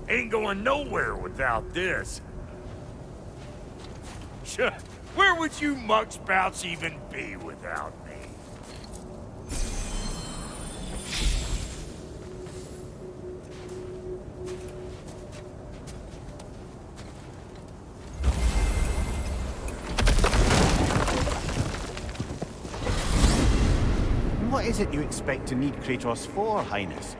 Ain't going nowhere without this. Where would you muckspouts even be without me? What is it you expect to need Kratos for, Highness?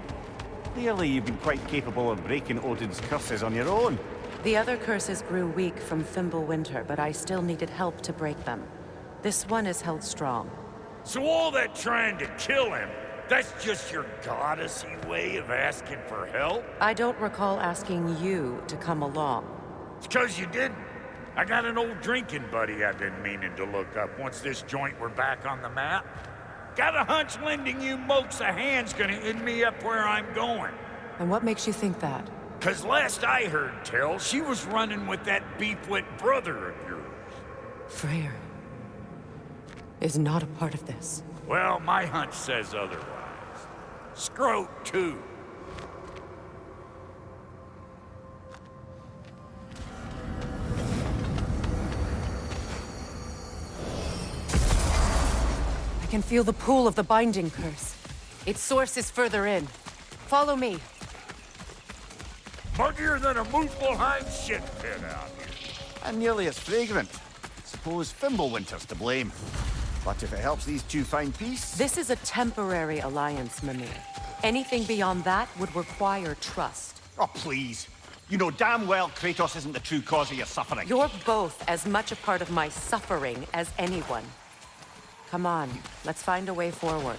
Clearly you've been quite capable of breaking Odin's curses on your own. The other curses grew weak from Fimbulwinter, but I still needed help to break them. This one is held strong. So all that trying to kill him, that's just your goddessy way of asking for help? I don't recall asking you to come along. It's 'cause you didn't. I got an old drinking buddy I've been meaning to look up once this joint were back on the map. Got a hunch lending you mokes a hand's gonna end me up where I'm going. And what makes you think that? 'Cause last I heard tell, she was running with that beefwit brother of yours. Freyr is not a part of this. Well, my hunch says otherwise. Scroat, too. I can feel the pull of the binding curse. Its source is further in. Follow me. Muggier than a Muspelheim shit pit out here. And nearly as fragrant. Suppose Fimbulwinter's to blame. But if it helps these two find peace... This is a temporary alliance, Mimir. Anything beyond that would require trust. Oh, please. You know damn well Kratos isn't the true cause of your suffering. You're both as much a part of my suffering as anyone. Come on, let's find a way forward.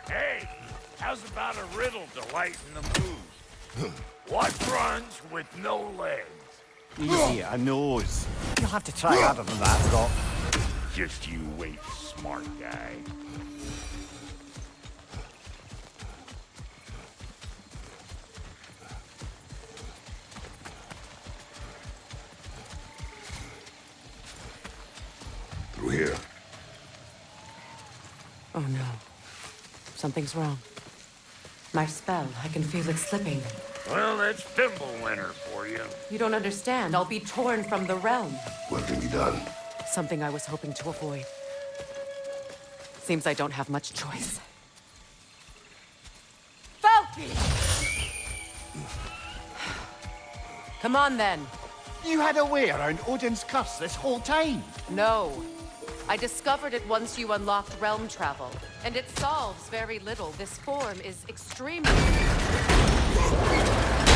Hey, how's about a riddle to lighten the mood? What runs with no legs? Easy, a nose. You'll have to try harder than that, Doc. Just you wait, smart guy. Through here. Oh no. Something's wrong. My spell, I can feel it slipping. Well, that's Fimbulwinter for you. You don't understand. I'll be torn from the realm. What can be done? Something I was hoping to avoid. Seems I don't have much choice. Falky! Come on, then. You had a way around Odin's curse this whole time? No. I discovered it once you unlocked realm travel, and it solves very little. This form is extremely...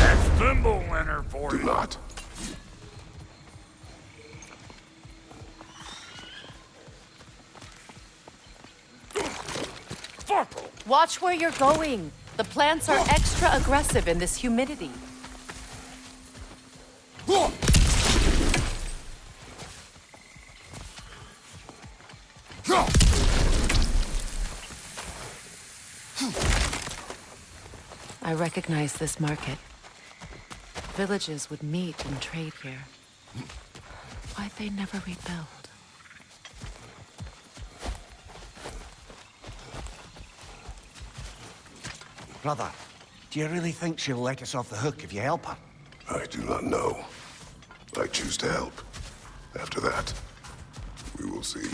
That's Fimbulwinter for Do you. not. Fuckle! Watch where you're going. The plants are extra aggressive in this humidity. I recognize this market. Villages would meet and trade here. Why'd they never rebuild? Brother, do you really think she'll let us off the hook if you help her? I do not know. I choose to help. After that, we will see.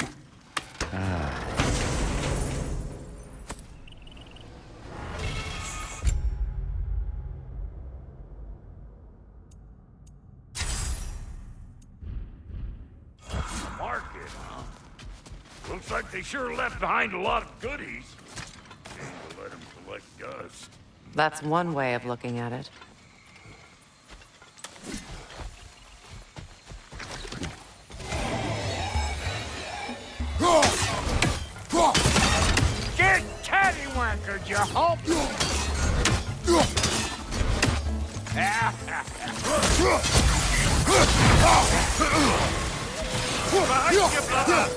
Market, huh? Looks like they sure left behind a lot of goodies. Shame to let them collect dust. That's one way of looking at it. Get catty-wankered, you hope! Behind you, brother!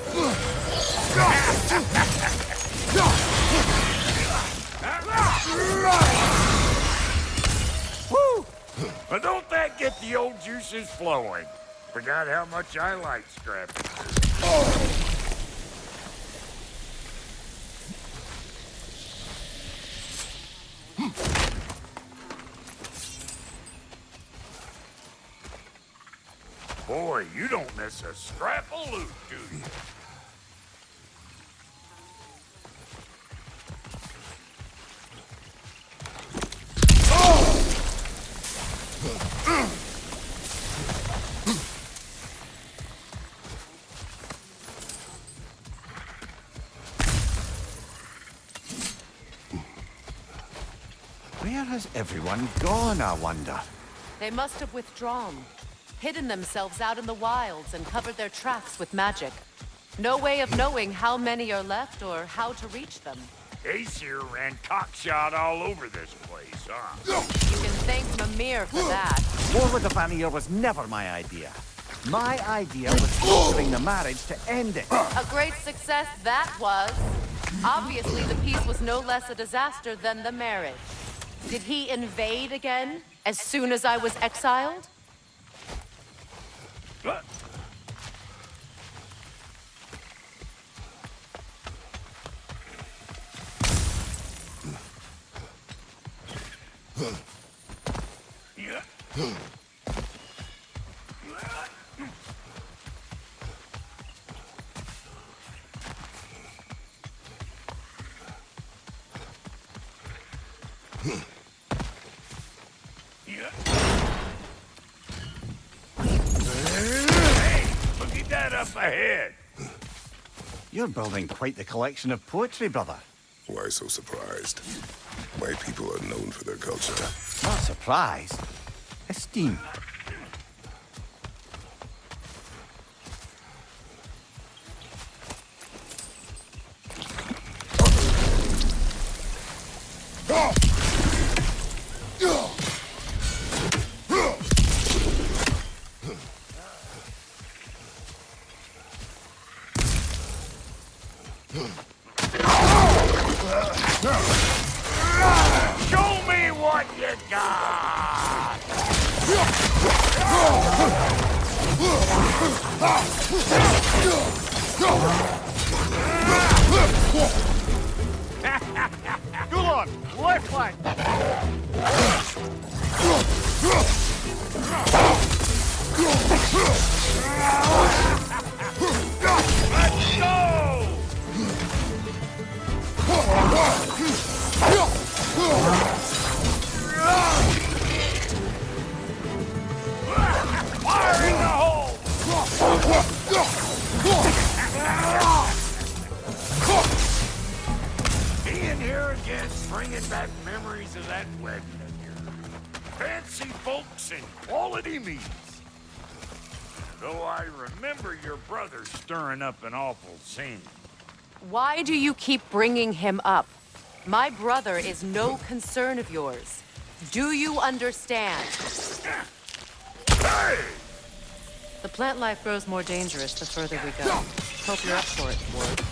Woo! Well, don't that get the old juices flowing? Forgot how much I like scrapping. Boy, you don't miss a scrap of loot, do you? Where has everyone gone, I wonder? They must have withdrawn, hidden themselves out in the wilds and covered their tracks with magic. No way of knowing how many are left or how to reach them. Ace here ran cockshot all over this place, huh? You can thank Mimir for that. War with the Vanir was never my idea. My idea was altering the marriage to end it. A great success that was. Obviously, the peace was no less a disaster than the marriage. Did he invade again as soon as I was exiled? Hey, look at that up ahead. You're building quite the collection of poetry, brother. Why so surprised? My people are known for their culture. Not surprised. Esteem. Show me what you got! Go on, left flank. Let's go! Fire in the hole! Being here again, bringing back memories of that wedding of yours. Fancy folks and quality meats. Though I remember your brother stirring up an awful scene. Why do you keep bringing him up? My brother is no concern of yours. Do you understand? Hey! The plant life grows more dangerous the further we go. Hope you're up for it, Ward.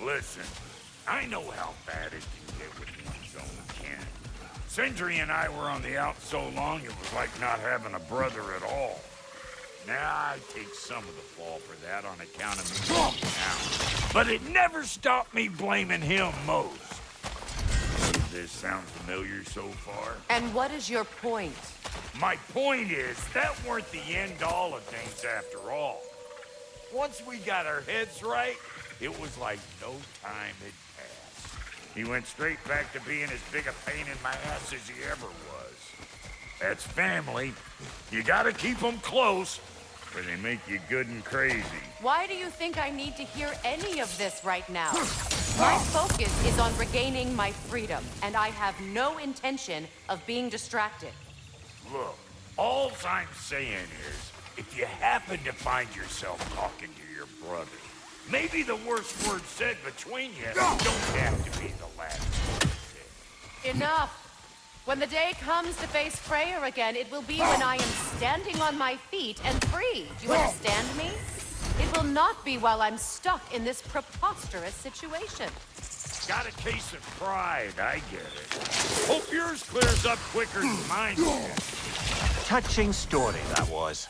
Listen, I know how bad it can get with one's own kin. Sindri and I were on the out so long it was like not having a brother at all. Now I take some of the fall for that on account of me moving out. But it never stopped me blaming him most. Does this sound familiar so far? And what is your point? My point is, that weren't the end all of things after all. Once we got our heads right, it was like no time had passed. He went straight back to being as big a pain in my ass as he ever was. That's family. You gotta keep them close, or they make you good and crazy. Why do you think I need to hear any of this right now? My focus is on regaining my freedom, and I have no intention of being distracted. Look, all I'm saying is, if you happen to find yourself talking to your brother, maybe the worst word said between you don't have to be the last word said. Enough! When the day comes to face Freyr again, it will be when I am standing on my feet and free. Do you understand me? It will not be while I'm stuck in this preposterous situation. Got a case of pride, I get it. Hope yours clears up quicker than mine did. Touching story, that was.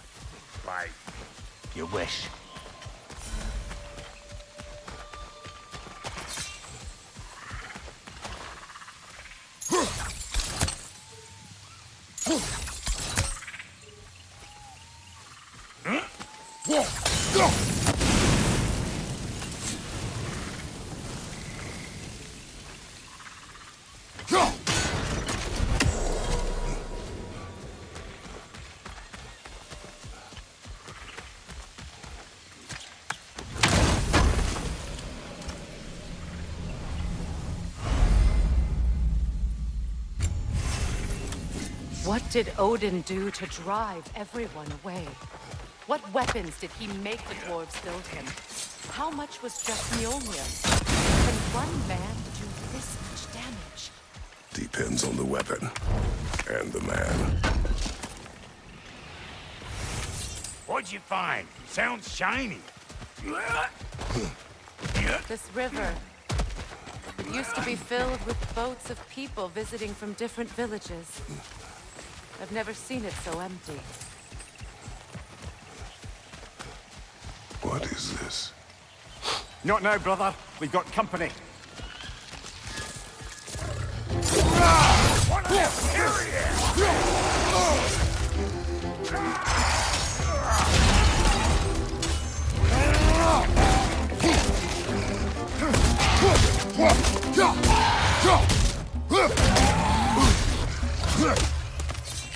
Like, You wish. What did Odin do to drive everyone away? What weapons did he make the dwarves build him? How much was just Mjolnir? Can one man do this much damage? Depends on the weapon and the man. what'd you find? Sounds shiny. This river. It used to be filled with boats of people visiting from different villages. I've never seen it so empty. What is this? Not now, brother. We've got company. What an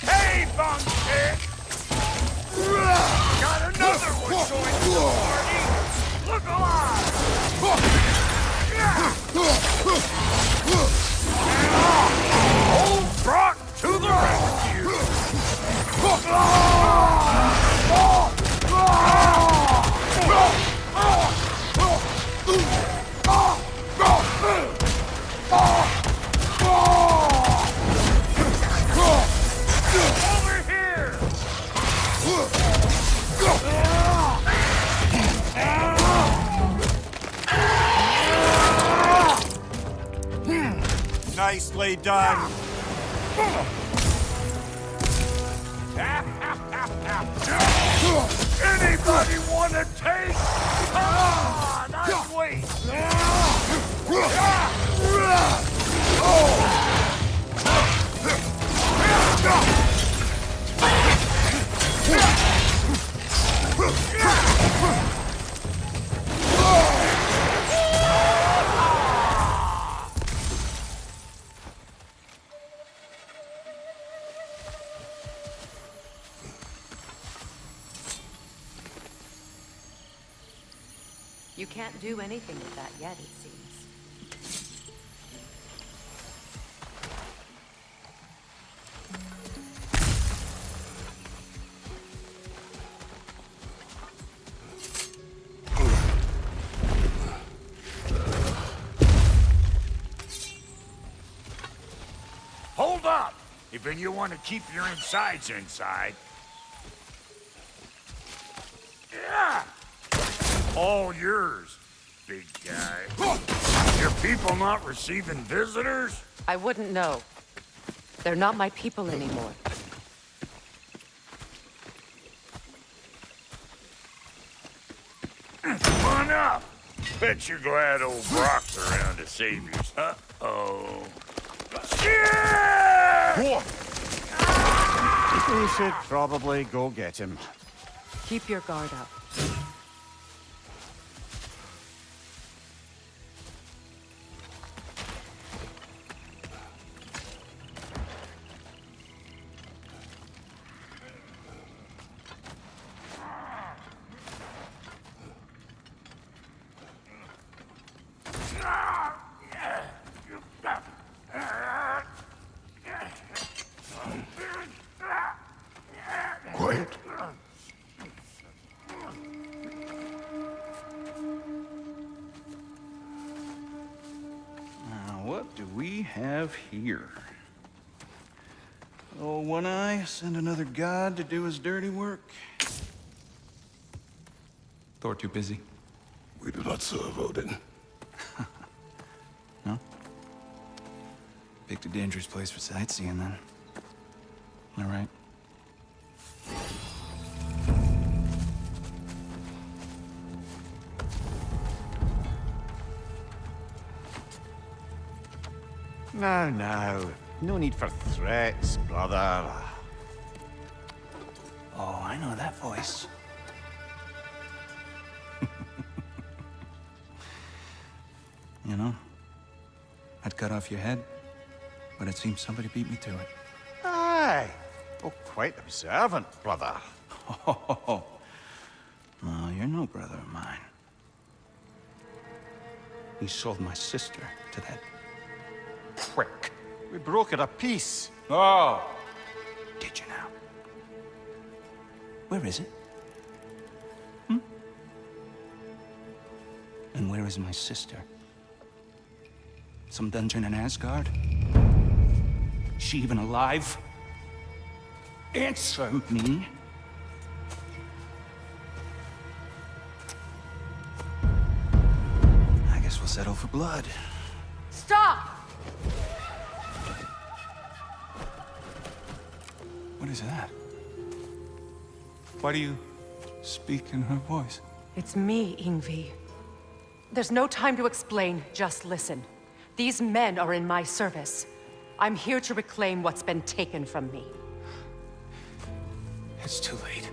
Hey, Bunkstick! Got another one joining the party! Look alive! Old Brock to the rescue! Over here! Nicely done. Anybody want a taste? Come on, I'm waiting. You can't do anything with that yet, it seems. Hold up! If you want to keep your insides inside. Yeah! All yours, big guy. Your people not receiving visitors? I wouldn't know. They're not my people anymore. Come on up. Bet you're glad old Brock's around to save you. Uh-oh. Yeah! We should probably go get him. Keep your guard up. Quiet. Now, what do we have here? Oh, One Eye, send another god to do his dirty work. Thor too busy. We do not serve Odin. No? Picked a dangerous place for sightseeing, then. All right. Now. No need for threats, brother. Oh, I know that voice. You know, I'd cut off your head, but it seems somebody beat me to it. Aye. Oh, quite observant, brother. Oh, no, you're no brother of mine. You sold my sister to that prick. We brokered a peace. Oh! Did you now? Where is it? And where is my sister? Some dungeon in Asgard? She even alive? Answer me. I guess we'll settle for blood. Stop! What is that? Why do you speak in her voice? It's me, Ingvi. There's no time to explain, just listen. These men are in my service. I'm here to reclaim what's been taken from me. It's too late.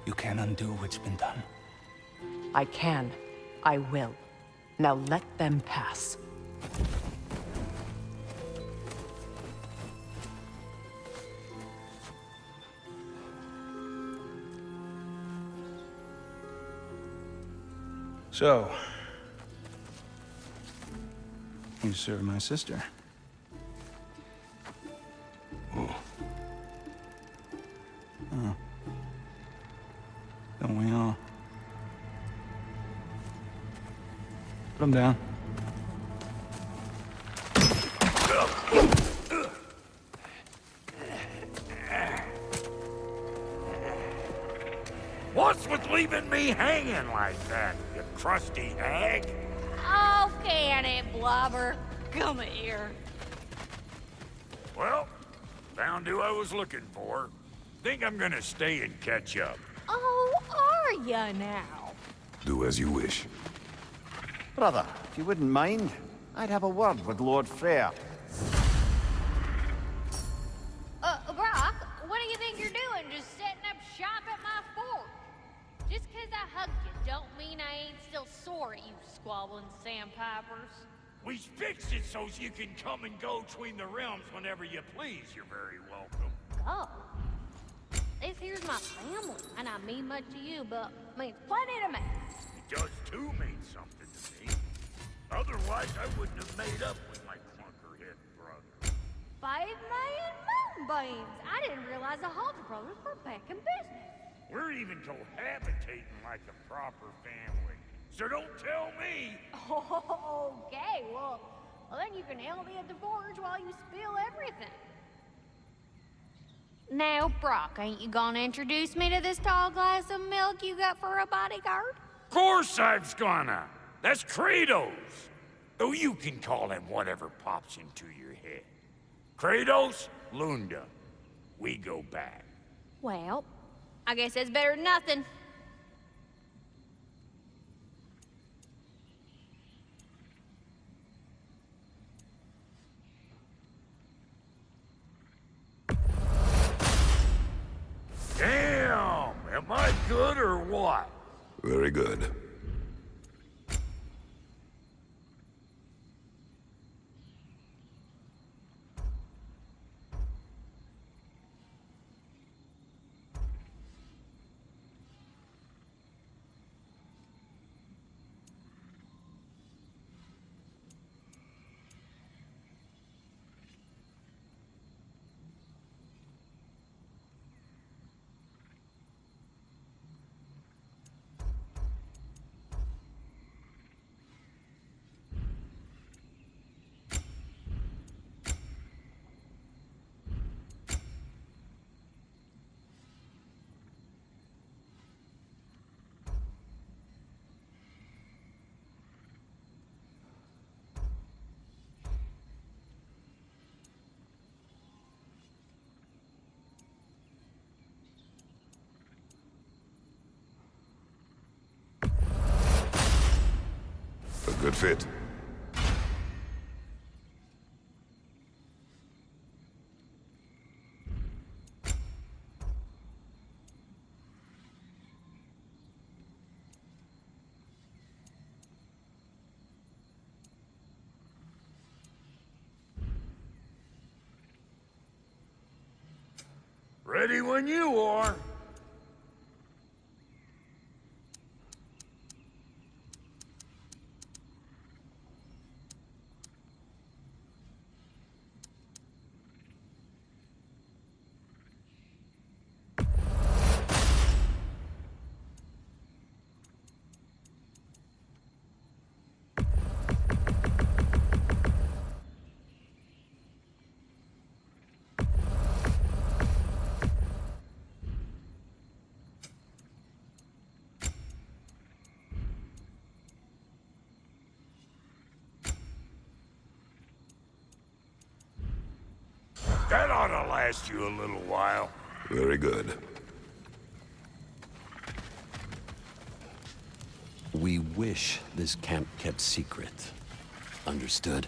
You can't undo what's been done. I can. I will. Now let them pass. So, you serve my sister. Oh. Don't we all? Put him down. What's with leaving me hanging like that, you crusty hag? Oh, can it, Blobber? Come here. Well, found who I was looking for. Think I'm gonna stay and catch up. Oh, are ya now? Do as you wish. Brother, if you wouldn't mind, I'd have a word with Lord Freyr. Brock, what do you think you're doing? Just setting up shop at my fort? Just 'cause I hugged you don't mean I ain't still sore at you squabbling sandpipers. We fixed it so you can come and go between the realms whenever you please. You're very welcome. Oh. This here's my family, and I mean much to you, but means plenty to me. It does too mean something to me. Otherwise, I wouldn't have made up with my clunkerhead brother. 5 million moonbeams! I didn't realize the Halter brothers were back in business. We're even cohabitating like a proper family. So don't tell me. Okay, well then you can help me at the forge while you spill everything. Now, Brock, ain't you gonna introduce me to this tall glass of milk you got for a bodyguard? Of course I'm gonna. That's Kratos. Though you can call him whatever pops into your head. Kratos, Lunda. We go back. Well, I guess that's better than nothing. Damn! Am I good or what? Very good. Good fit. Ready when you are. That ought to last you a little while. Very good. We wish this camp kept secret. Understood?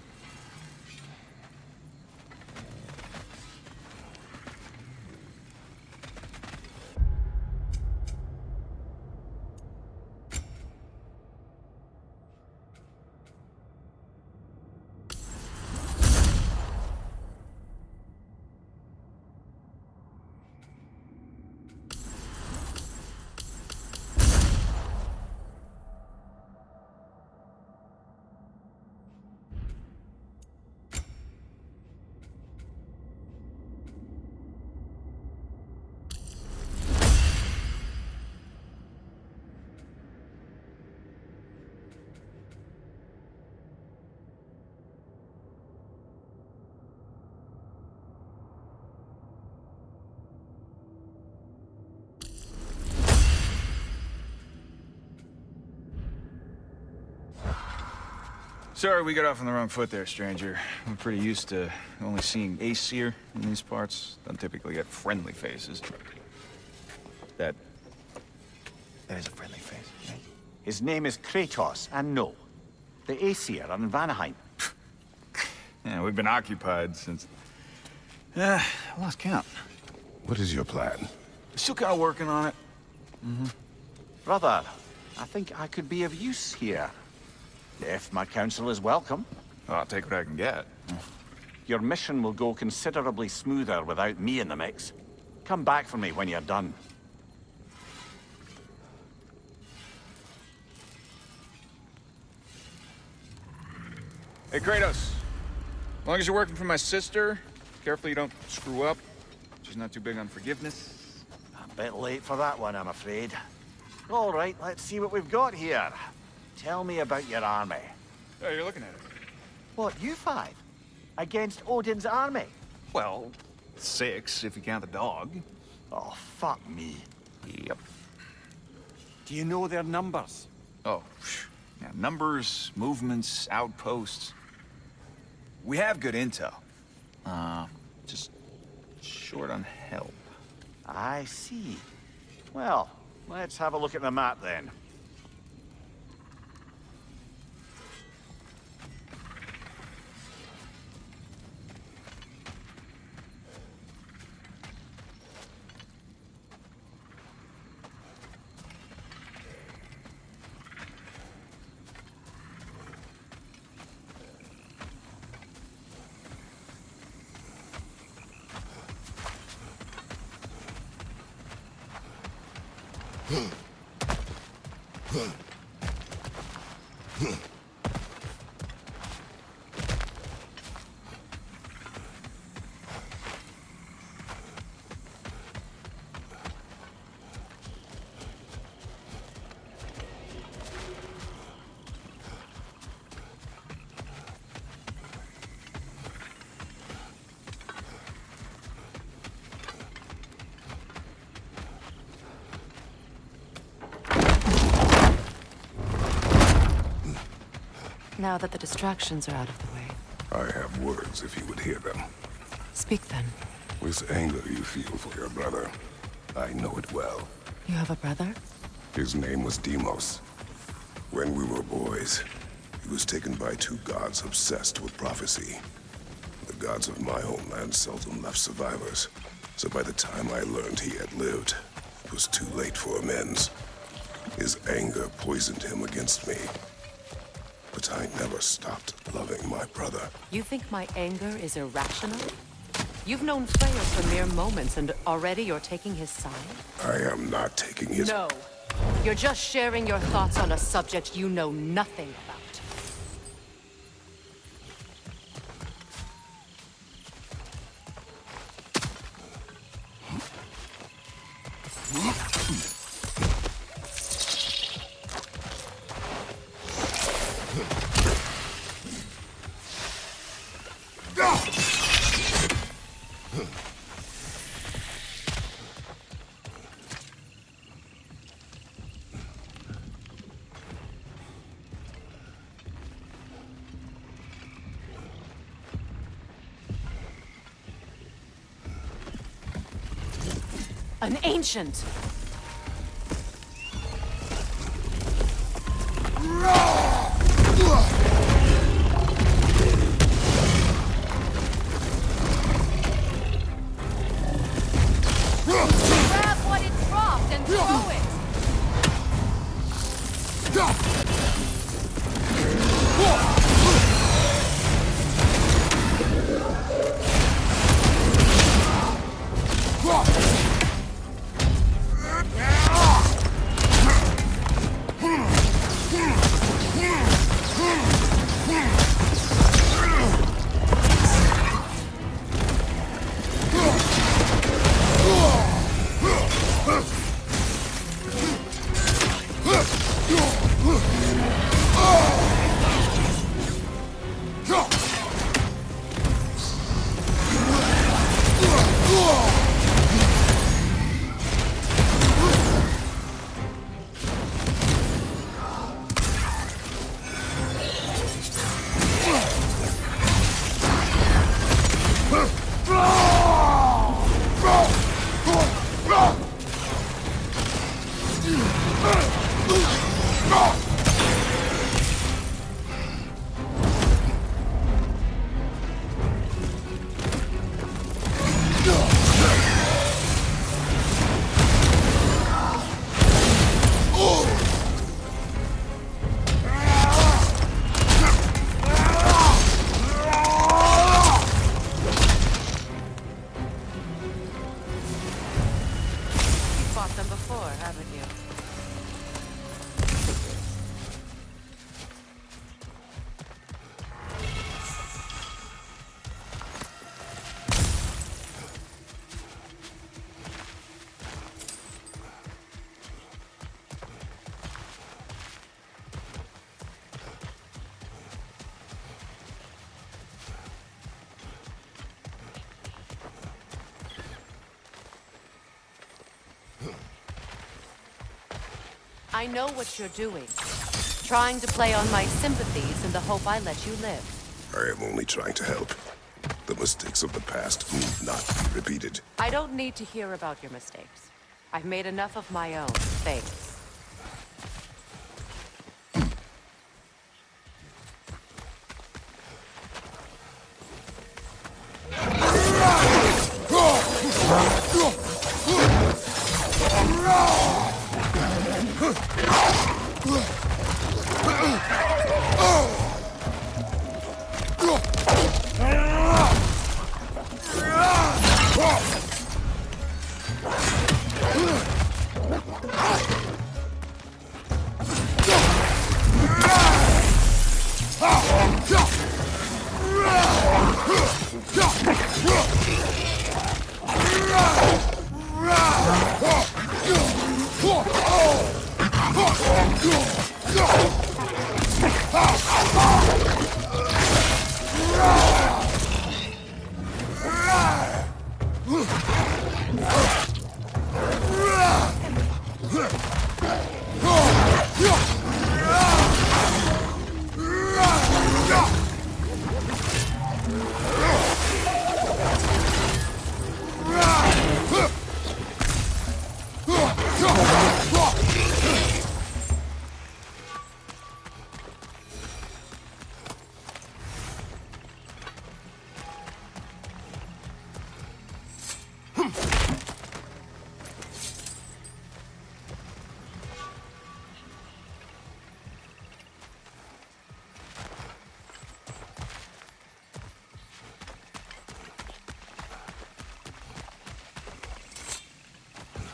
Sorry we got off on the wrong foot there, stranger. I'm pretty used to only seeing Aesir in these parts. Don't typically get friendly faces. That is a friendly face, right? His name is Kratos, and no, the Aesir are in Vanaheim. Yeah, we've been occupied since... I lost count. What is your plan? Still kind of working on it. Brother, I think I could be of use here. If my counsel is welcome. Oh, I'll take what I can get. Your mission will go considerably smoother without me in the mix. Come back for me when you're done. Hey, Kratos. As long as you're working for my sister, careful you don't screw up. She's not too big on forgiveness. A bit late for that one, I'm afraid. All right, let's see what we've got here. Tell me about your army. Oh, you're looking at it. What, you five? Against Odin's army? Well, 6 if you count the dog. Oh, fuck me. Yep. Do you know their numbers? Oh, yeah, numbers, movements, outposts. We have good intel. Just short on help. I see. Well, let's have a look at the map then. Now that the distractions are out of the way. I have words if you would hear them. Speak then. This anger you feel for your brother, I know it well. You have a brother? His name was Deimos. When we were boys, He was taken by two gods obsessed with prophecy. The gods of my homeland seldom left survivors, so by the time I learned he had lived, it was too late for amends. His anger poisoned him against me. But I never stopped loving my brother. You think my anger is irrational? You've known Freya for mere moments, and already you're taking his side? I am not taking his... No. You're just sharing your thoughts on a subject you know nothing about. An ancient! Grab what it dropped and throw it! I know what you're doing. Trying to play on my sympathies in the hope I let you live. I am only trying to help. The mistakes of the past need not be repeated. I don't need to hear about your mistakes. I've made enough of my own, thanks.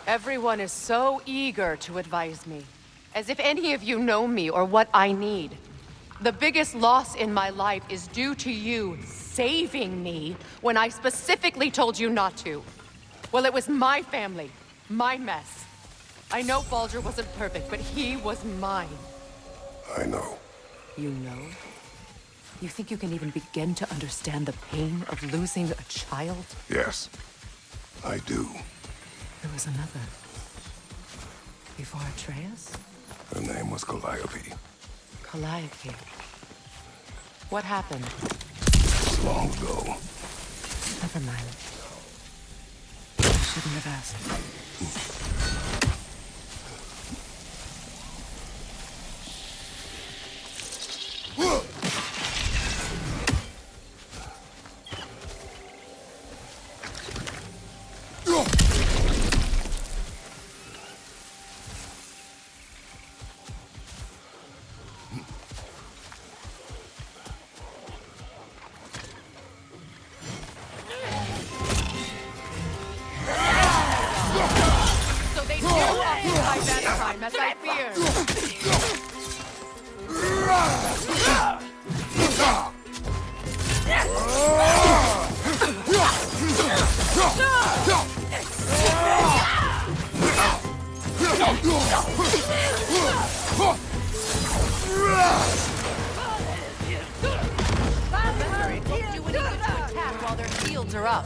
Everyone is so eager to advise me. As if any of you know me or what I need. The biggest loss in my life is due to you saving me when I specifically told you not to. Well, it was my family, my mess. I know Baldur wasn't perfect, but he was mine. I know. You know? You think you can even begin to understand the pain of losing a child? Yes, I do. There was another. Before Atreus? Her name was Calliope. Calliope. What happened? Long ago. Never mind. I shouldn't have asked. So they do occupy that crime, as I feared. It won't do any good to attack while their shields are up.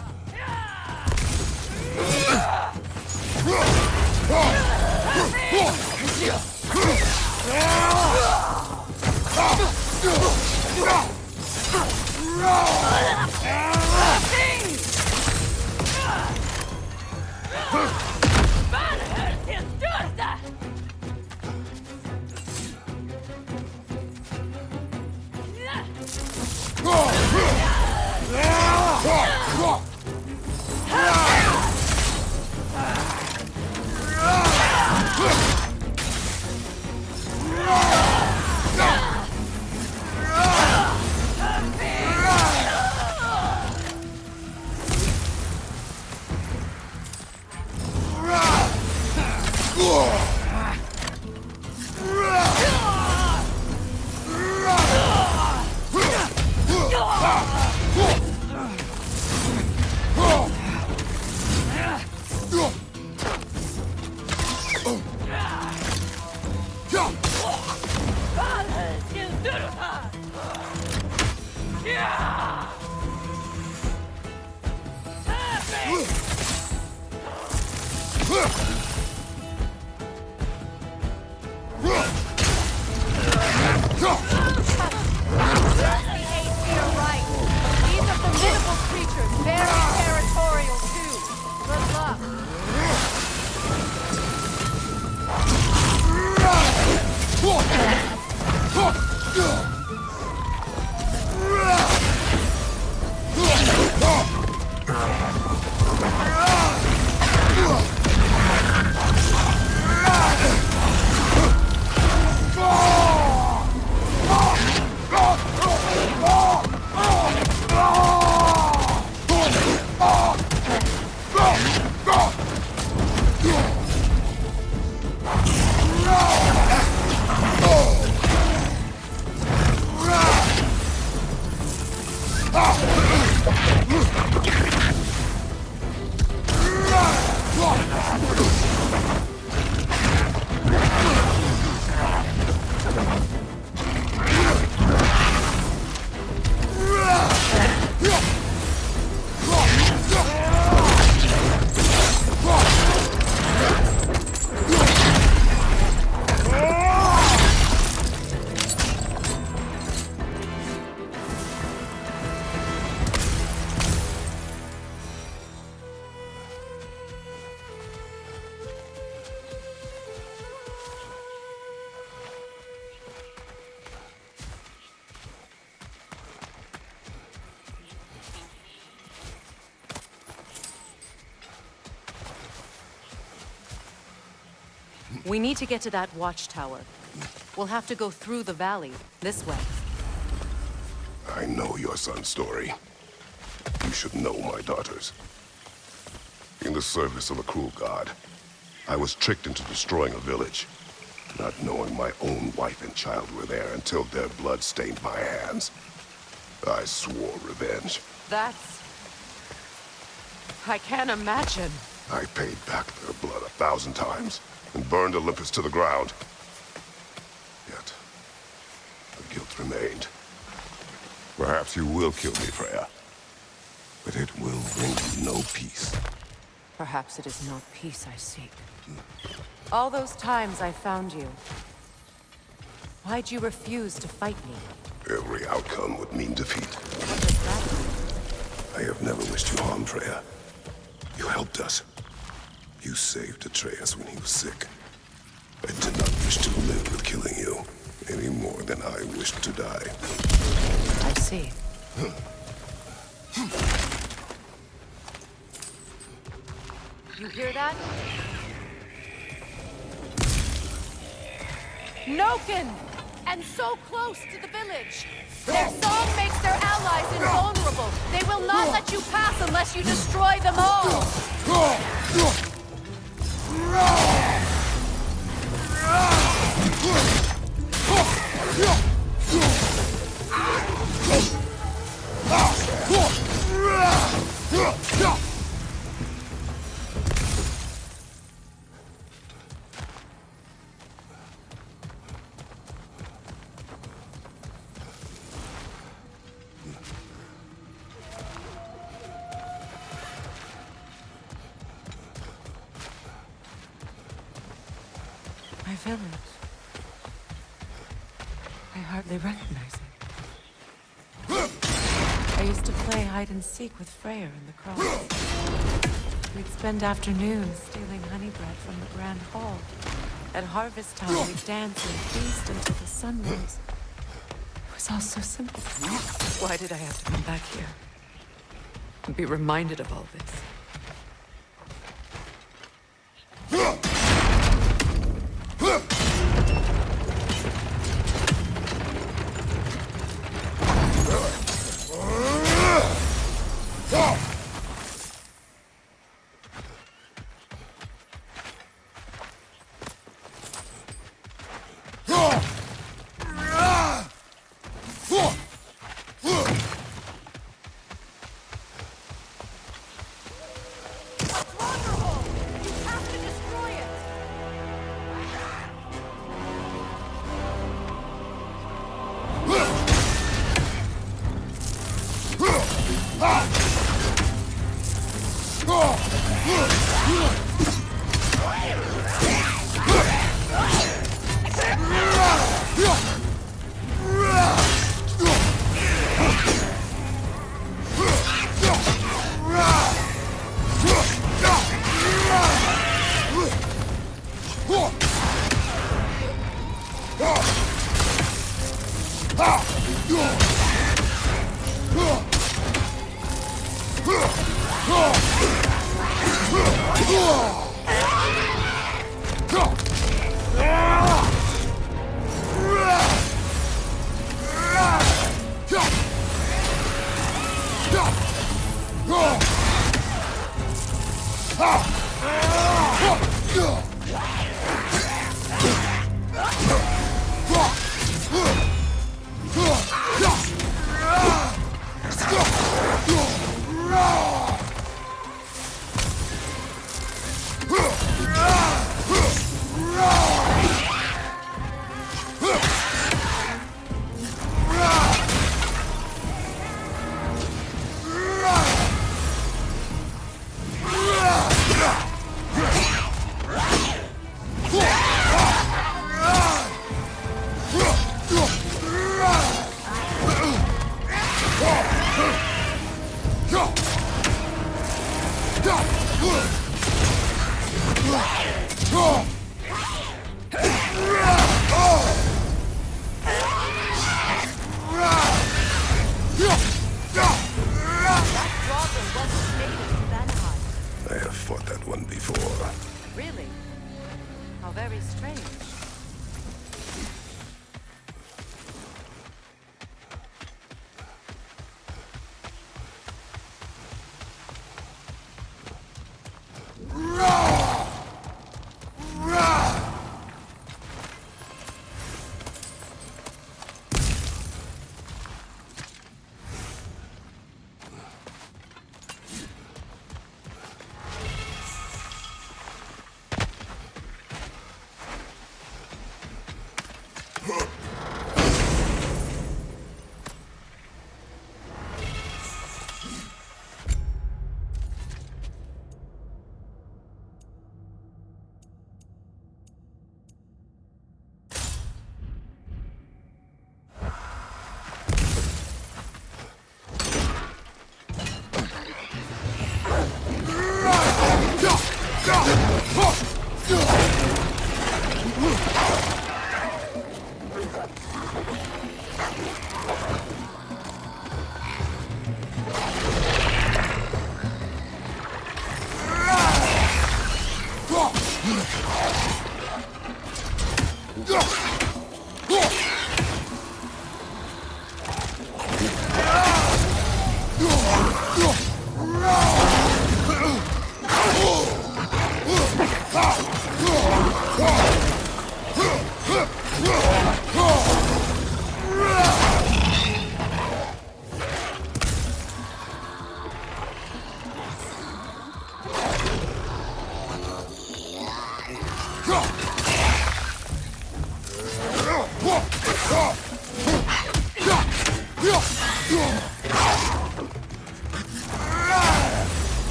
We need to get to that watchtower. We'll have to go through the valley, this way. I know your son's story. You should know my daughter's. In the service of a cruel god, I was tricked into destroying a village, not knowing my own wife and child were there until their blood stained my hands. I swore revenge. That's... I can't imagine. I paid back their blood 1,000 times and burned Olympus to the ground. Yet, the guilt remained. Perhaps you will kill me, Freya. But it will bring you no peace. Perhaps it is not peace I seek. All those times I found you, why'd you refuse to fight me? Every outcome would mean defeat. What does that mean? I have never wished you harm, Freya. You helped us. You saved Atreus when he was sick. I did not wish to live with killing you, any more than I wished to die. I see. You hear that? Noken! And so close to the village! Their song makes their allies invulnerable! They will not let you pass unless you destroy them all! My village. I hardly recognize it. I used to play hide and seek with Freyr in the cross. We'd spend afternoons stealing honey bread from the Grand Hall. At harvest time, we'd dance and feast until the sun rose. It was all so simple. Why did I have to come back here? And be reminded of all this?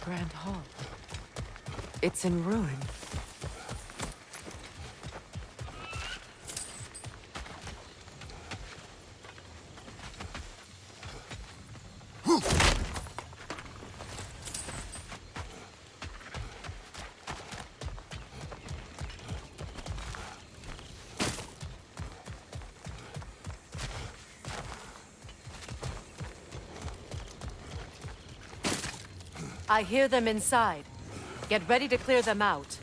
Grand Hall. It's in ruin. I hear them inside. Get ready to clear them out.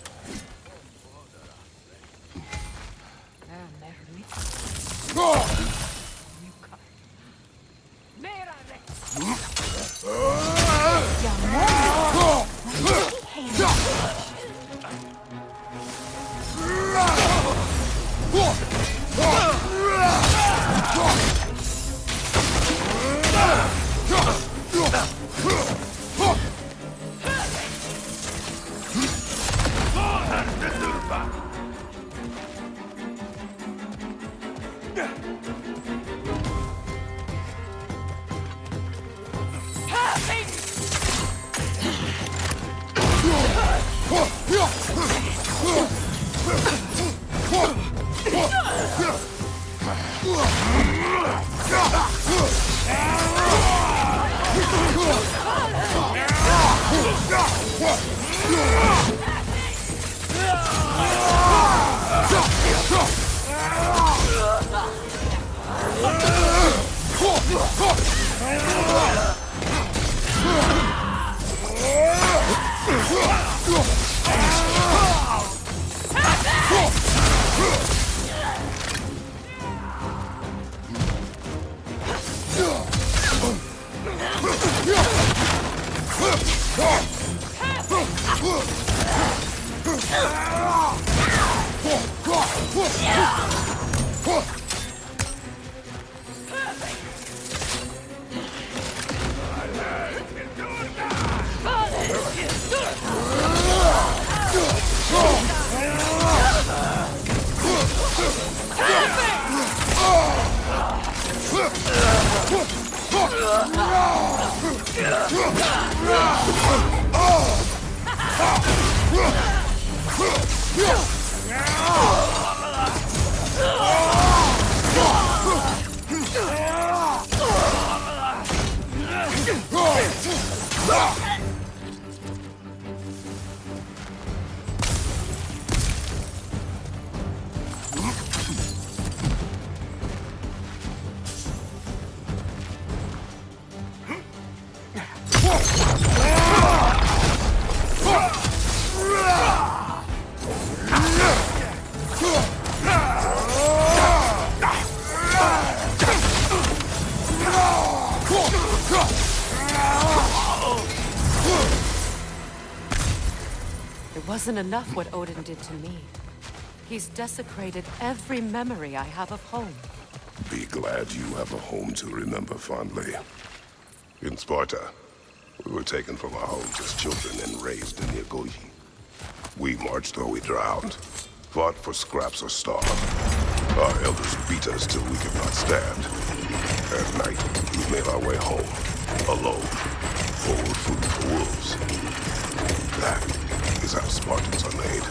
It wasn't enough what Odin did to me. He's desecrated every memory I have of home. Be glad you have a home to remember fondly. In Sparta, we were taken from our homes as children and raised in the Agogi. We marched or we drowned, fought for scraps or starved. Our elders beat us till we could not stand. At night, we made our way home, alone, full of food for wolves. That is how Spartans are made.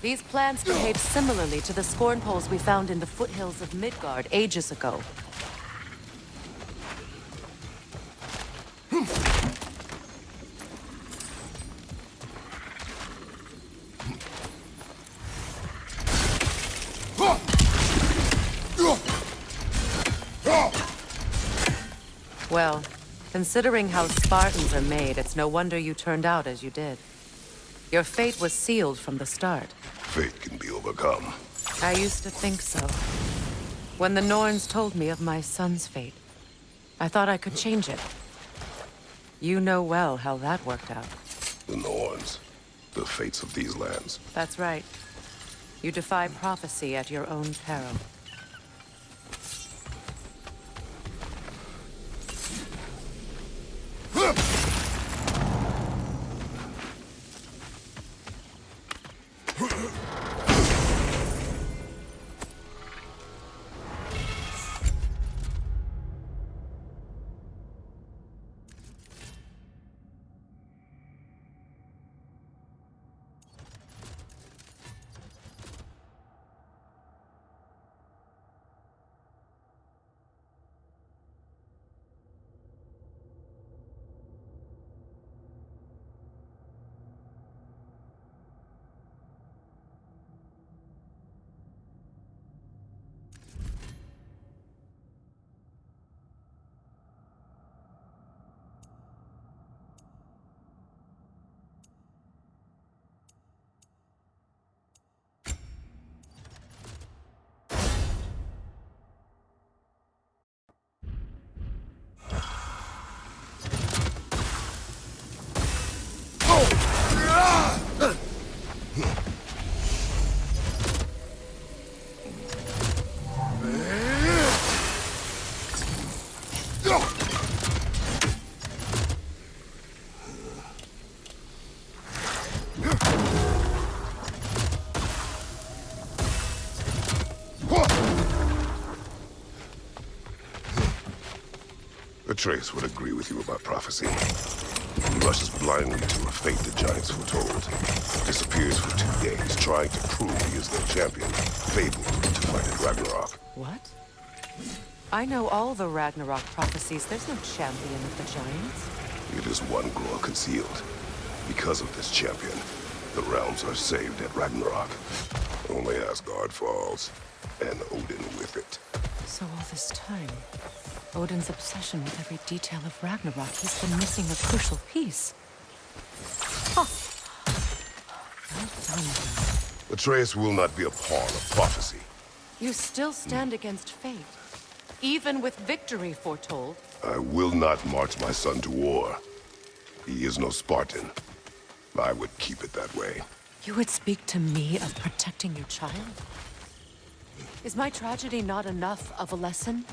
These plants behave similarly to the scorn poles we found in the foothills of Midgard ages ago. Well, considering how Spartans are made, it's no wonder you turned out as you did. Your fate was sealed from the start. Fate can be overcome. I used to think so. When the Norns told me of my son's fate, I thought I could change it. You know well how that worked out. The Norns. The fates of these lands. That's right. You defy prophecy at your own peril. Atreus would agree with you about prophecy. He rushes blindly to a fate the Giants foretold. Disappears for 2 days, trying to prove he is their champion, fabled to fight at Ragnarok. What? I know all the Ragnarok prophecies. There's no champion of the Giants. It is one glow concealed. Because of this champion, the realms are saved at Ragnarok. Only Asgard falls, and Odin with it. So all this time, Odin's obsession with every detail of Ragnarok, he's been missing a crucial piece. Huh. Well done, Odin. Atreus will not be a pawn of prophecy. You still stand against fate, even with victory foretold. I will not march my son to war. He is no Spartan. I would keep it that way. You would speak to me of protecting your child? Is my tragedy not enough of a lesson?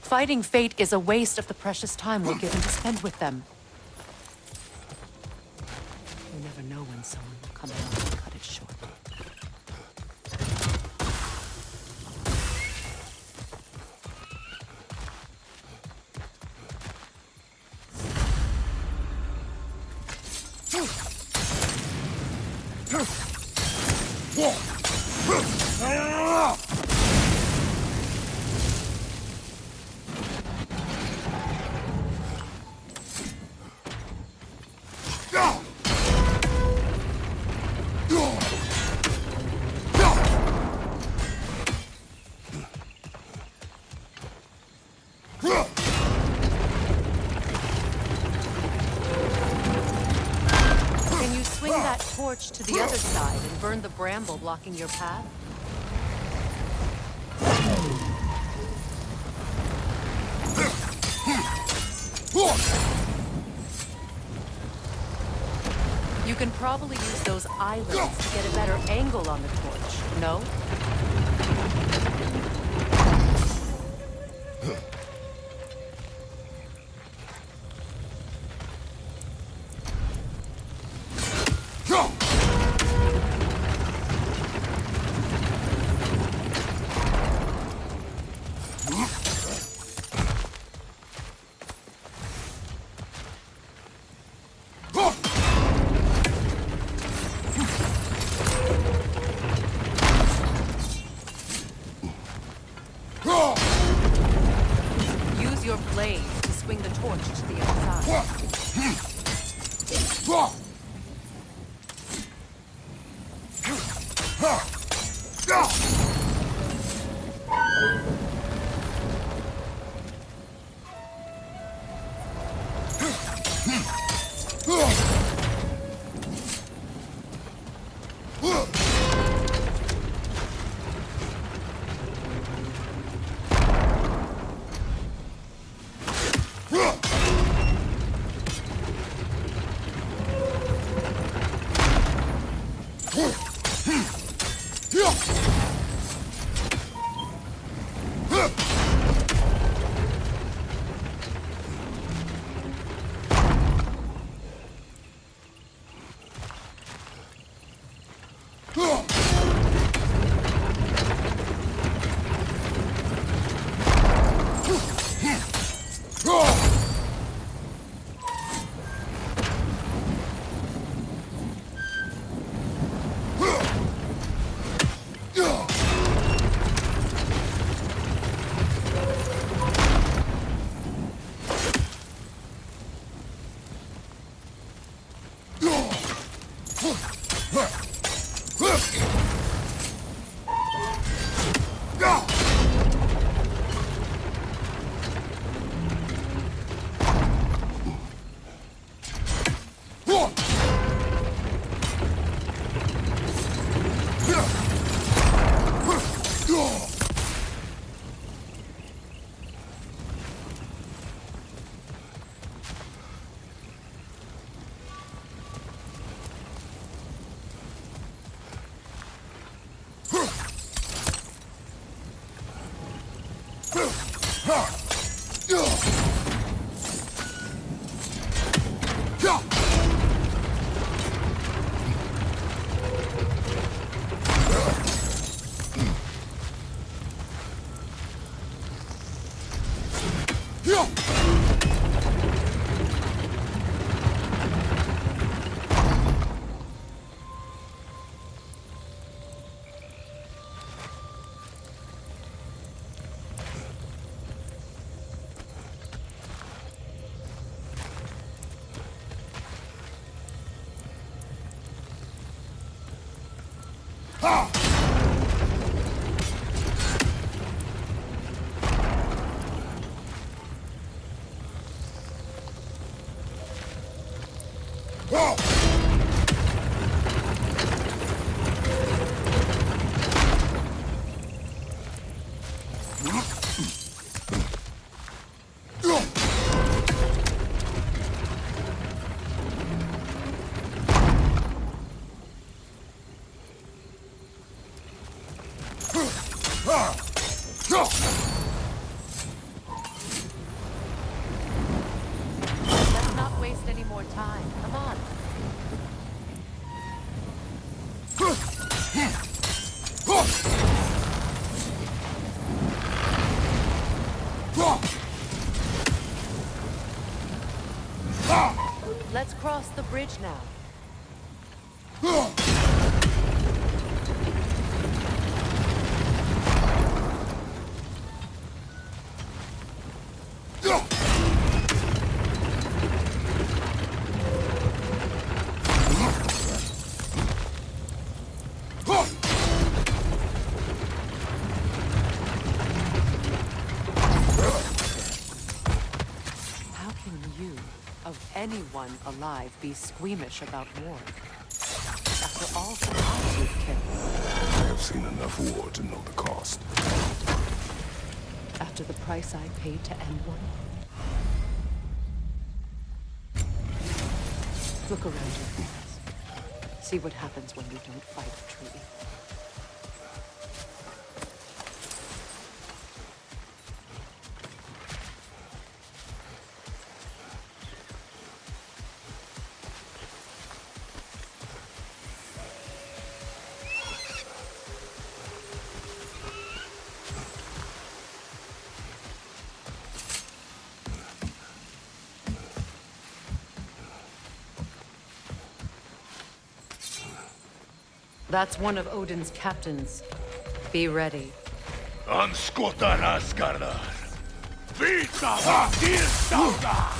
Fighting fate is a waste of the precious time we're given to spend with them. You never know when someone will come along and cut it short. Torch to the other side and burn the bramble blocking your path? You can probably use those islands to get a better angle on the torch, no? Your blade to swing the torch to the other side. Let's not waste any more time. Come on. Let's cross the bridge now. How can you, of anyone alive, be squeamish about war? After all the lives you've killed. I have seen enough war to know the cost. After the price I paid to end one? Look around you, Princess. See what happens when you don't fight truly. That's one of Odin's captains. Be ready. Anskotan Asgardar. Vita Tirstauda.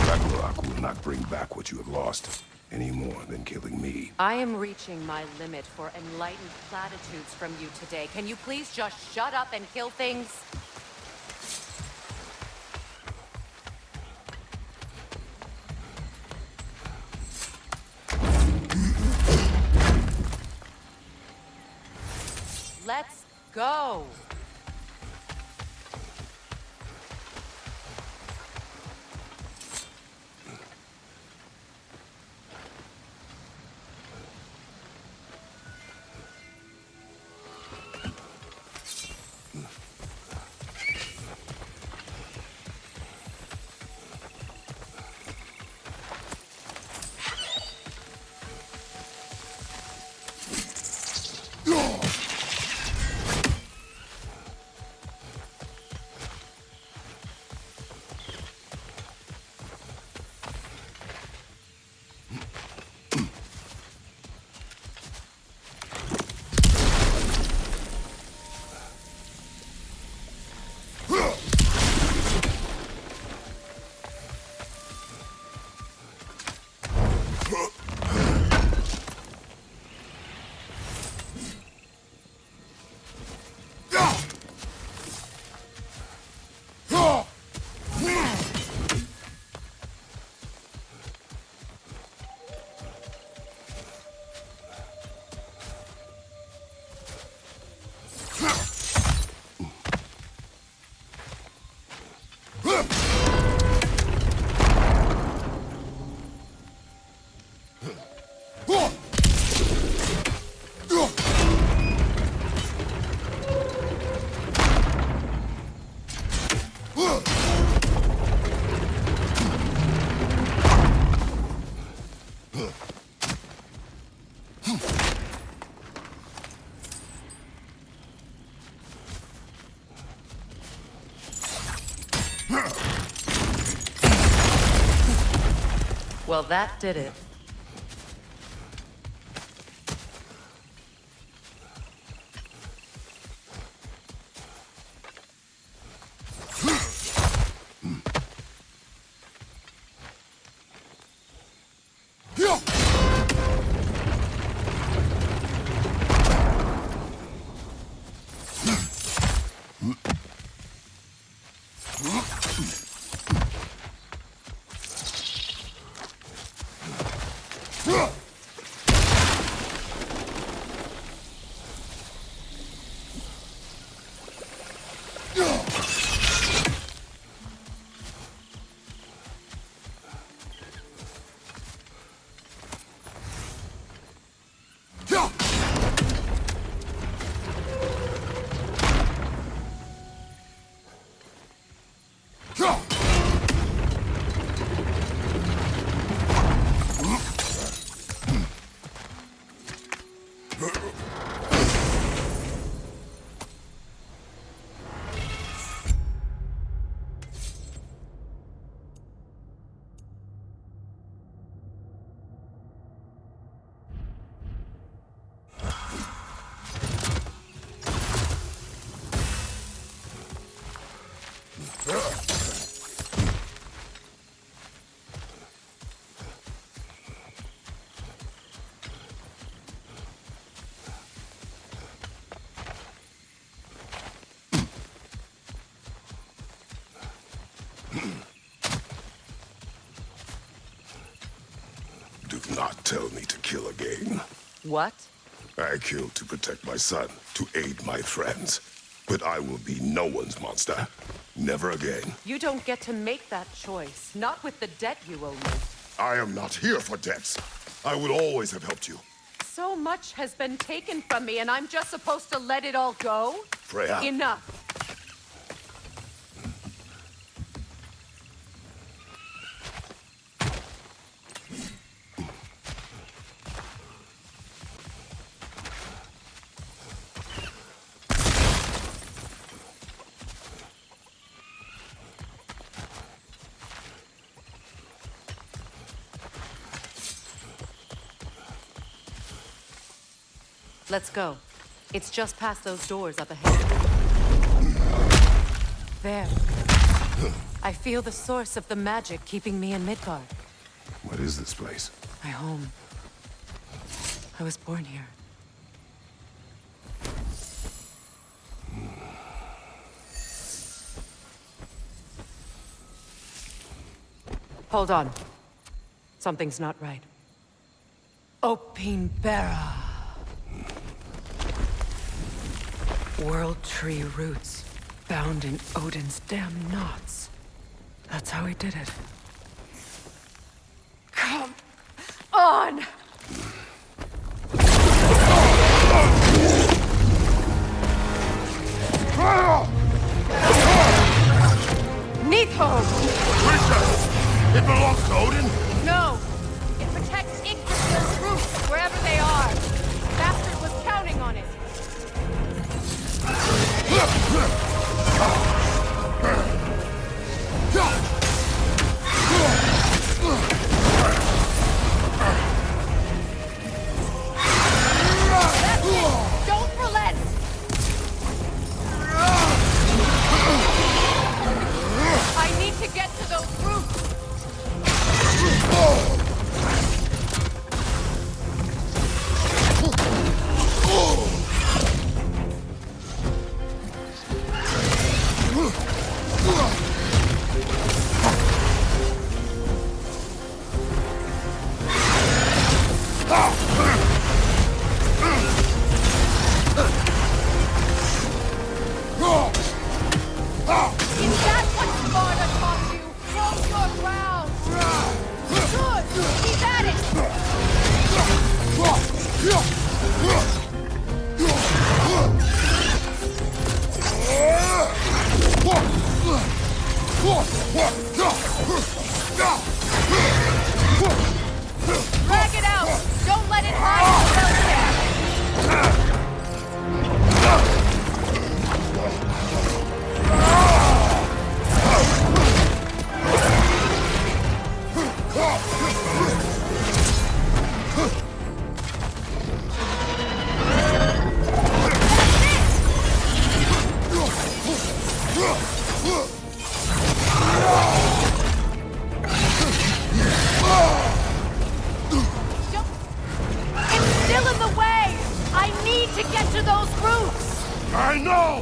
RAGNAROK will not bring back what you have lost, any more than killing me. I am reaching my limit for enlightened platitudes from you today. Can you please just shut up and kill things? Let's go. Well, that did it. Do not tell me to kill again. What? I killed to protect my son, to aid my friends. But I will be no one's monster. Never again. You don't get to make that choice. Not with the debt you owe me. I am not here for debts. I would always have helped you. So much has been taken from me, and I'm just supposed to let it all go? Freya. Enough. Let's go. It's just past those doors up ahead. There. I feel the source of the magic keeping me in Midgard. What is this place? My home. I was born here. Hold on. Something's not right. Opinbera. World tree roots, bound in Odin's damn knots. That's how he did it. Come on! Nito! Princess! It belongs to Odin? No! It protects Yggdrasil's roots, wherever they are. Bastard was counting on it. That's it! Don't relent! I need to get to those roots! I know!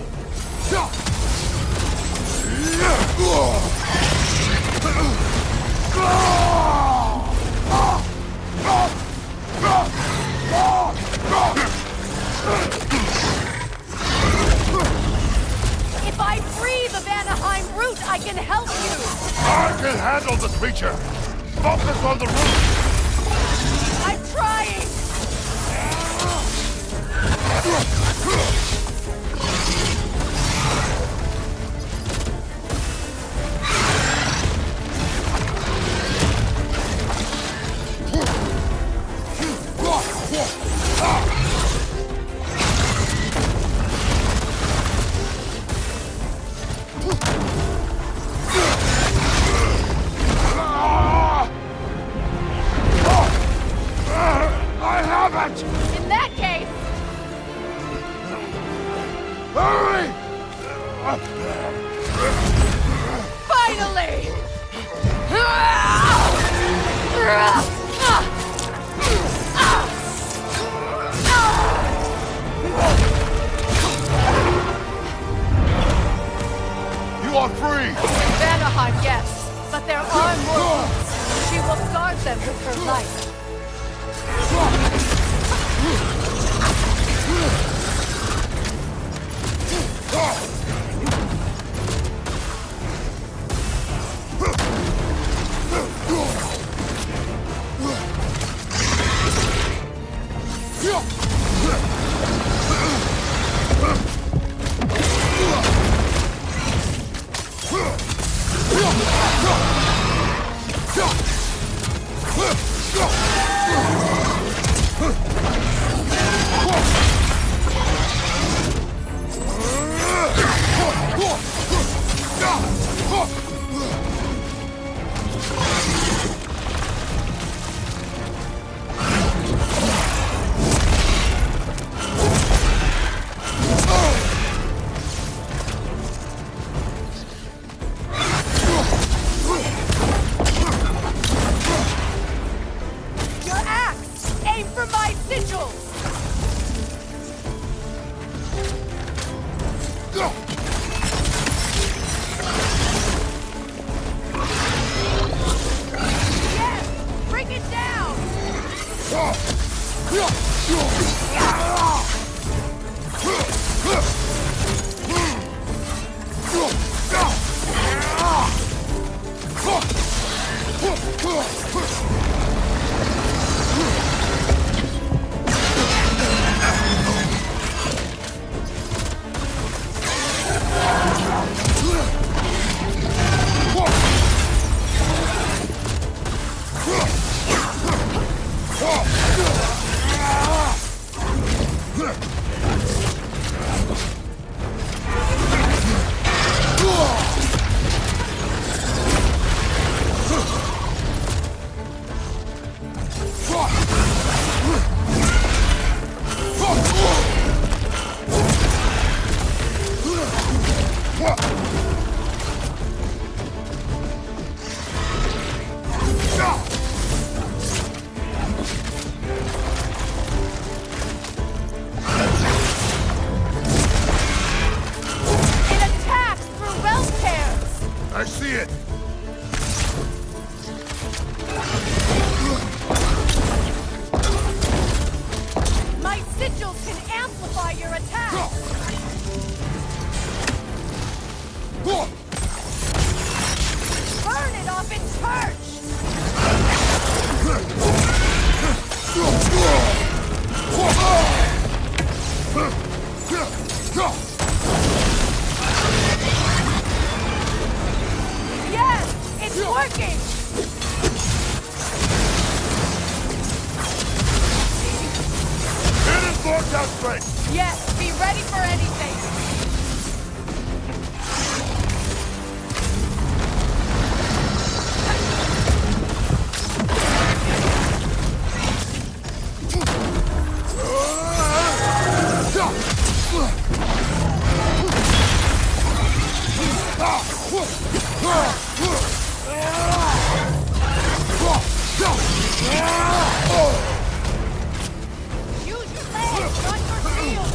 If I free the Vanaheim root, I can help you! I can handle the creature! Focus on the root! I'm trying! I have it! In that case, Hurry! finally! You are free! Vanaheim, yes, but there are more roots. She will guard them with her life. Your axe! Aim for my sigils! Yes! Bring it down! I see it! My sigils can amplify your attack! Burn it off its perch! Yes! It's working! It is more down straight! Yes, be ready for anything! Use your legs, not your shield!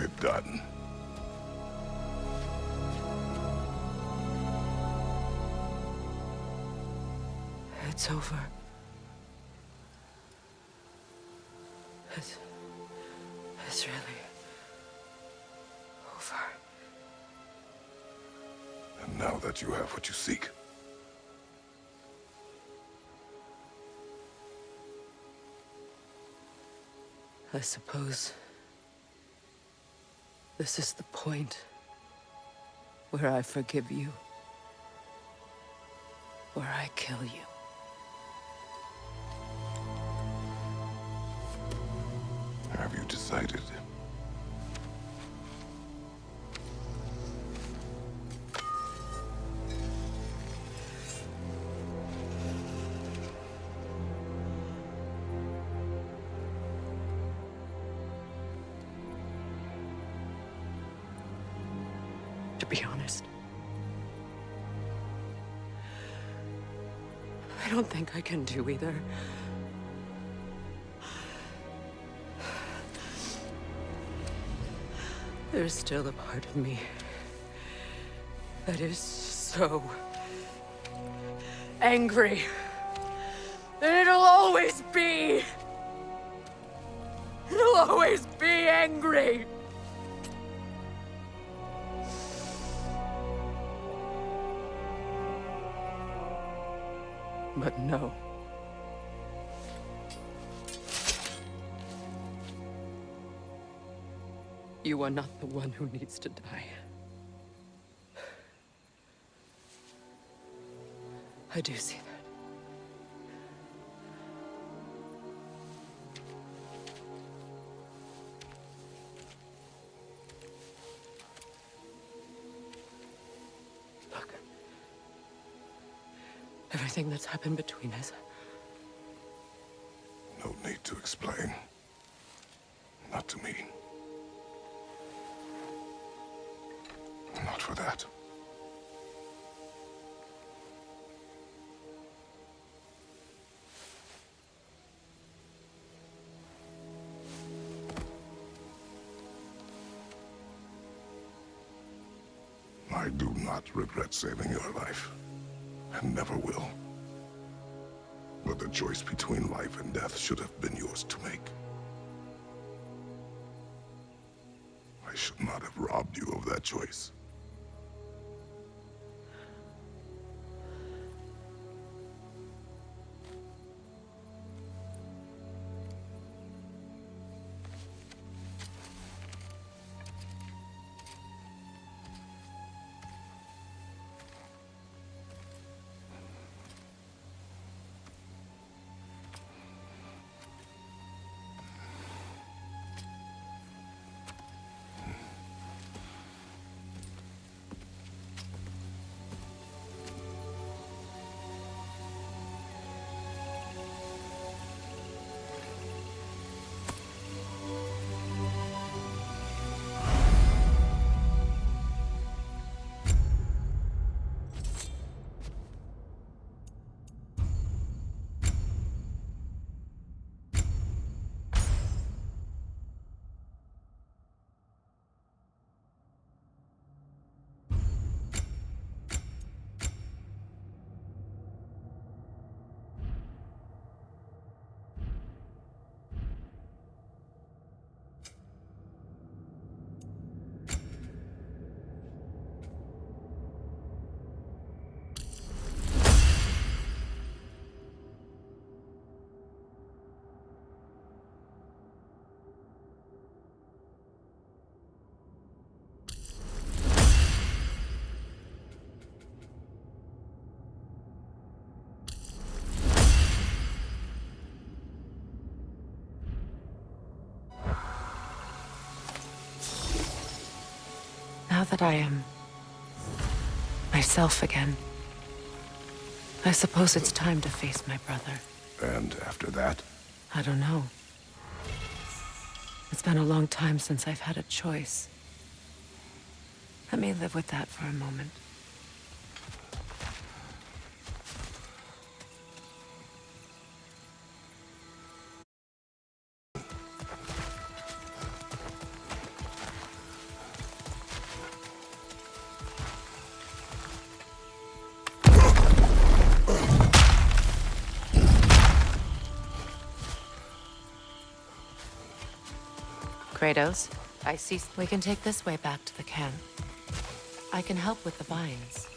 it done. It's over. It's really over. And now that you have what you seek, I suppose this is the point where I forgive you, where I kill you. have you decided? To be honest, I don't think I can do either. There's still a part of me that is so angry that it'll always be. It'll always be angry. But no. You are not the one who needs to die. I do see that. Look. Everything that's happened between us. No need to explain. Not to me. Not for that. I do not regret saving your life, and never will. But the choice between life and death should have been yours to make. I should not have robbed you of that choice. Now that I am myself again, I suppose it's time to face my brother. And after that? I don't know. It's been a long time since I've had a choice. Let me live with that for a moment. Kratos, I see we can take this way back to the camp. I can help with the vines.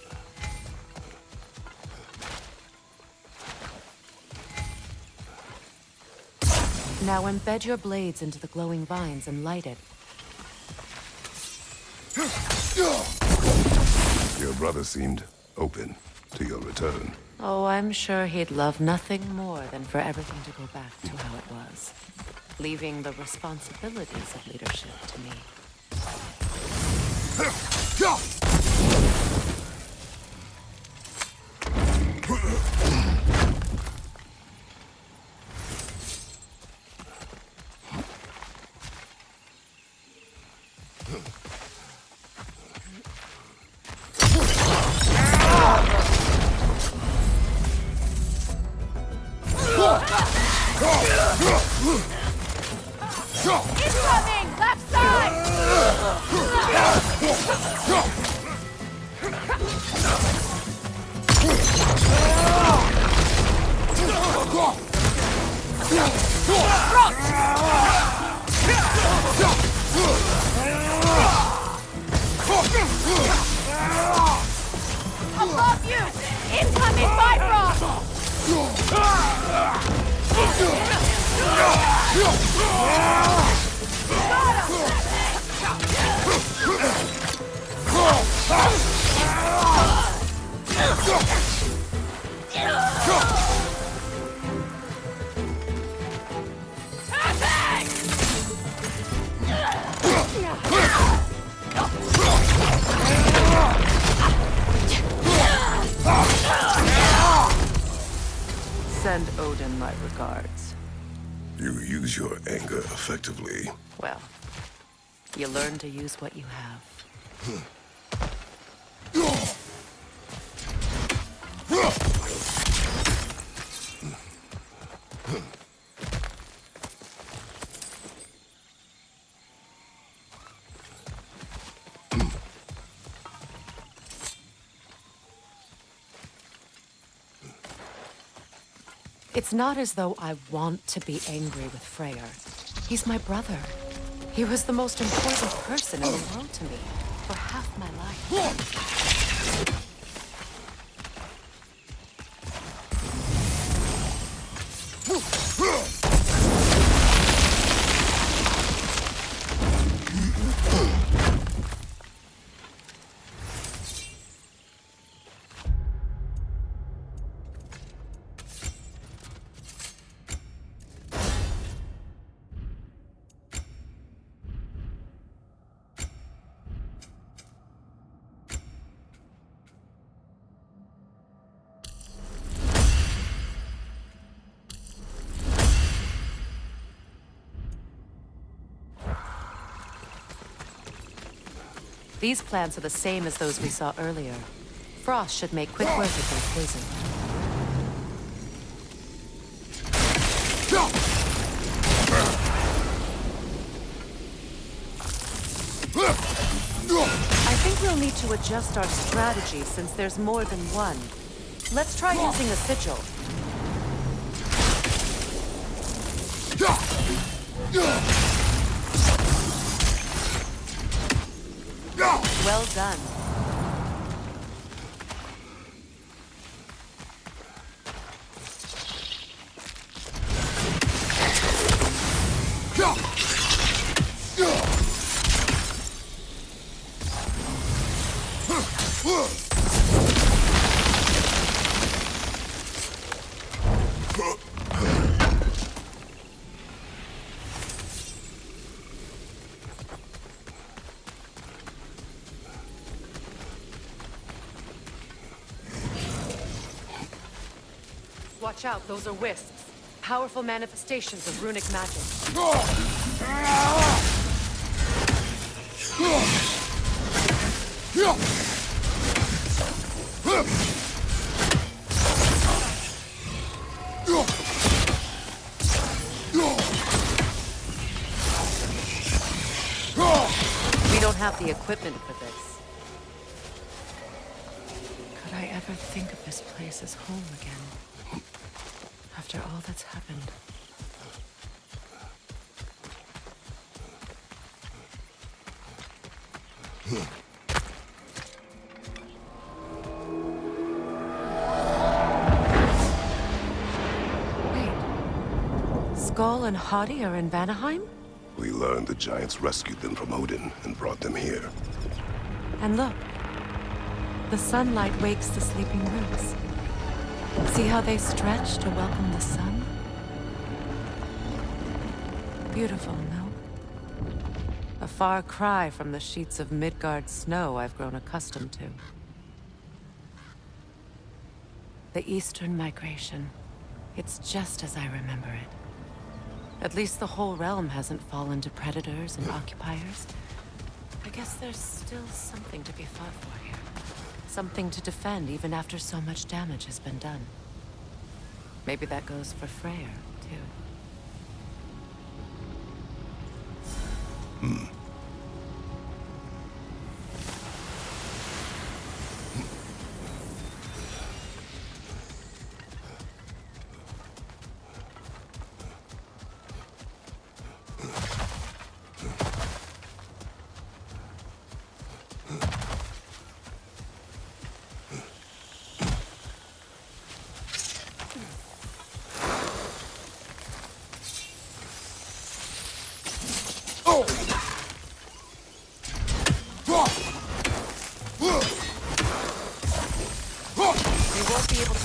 Now embed your blades into the glowing vines and light it. Your brother seemed open to your return. Oh, I'm sure he'd love nothing more than for everything to go back to how it was, leaving the responsibilities of leadership to me. Incoming! Left side! Above you! Incoming Bifrost! Send Odin my regards. You use your anger effectively. Well, you learn to use what you have. It's not as though I want to be angry with Freyr. He's my brother. He was the most important person in the world to me for half my life. These plants are the same as those we saw earlier. Frost should make quick work of their poison. I think we'll need to adjust our strategy since there's more than one. Let's try using a sigil. Well done. Watch out, those are wisps. Powerful manifestations of runic magic. We don't have the equipment for this. Could I ever think of this place as home again? After all that's happened. Wait. Skull and Hadi are in Vanaheim? We learned the giants rescued them from Odin and brought them here. And look. The sunlight wakes the sleeping roots. See how they stretch to welcome the sun? Beautiful, no? A far cry from the sheets of Midgard snow I've grown accustomed to. The Eastern Migration. It's just as I remember it. At least the whole realm hasn't fallen to predators and occupiers. I guess there's still something to be fought for here. Something to defend even after so much damage has been done. Maybe that goes for Freyr, too.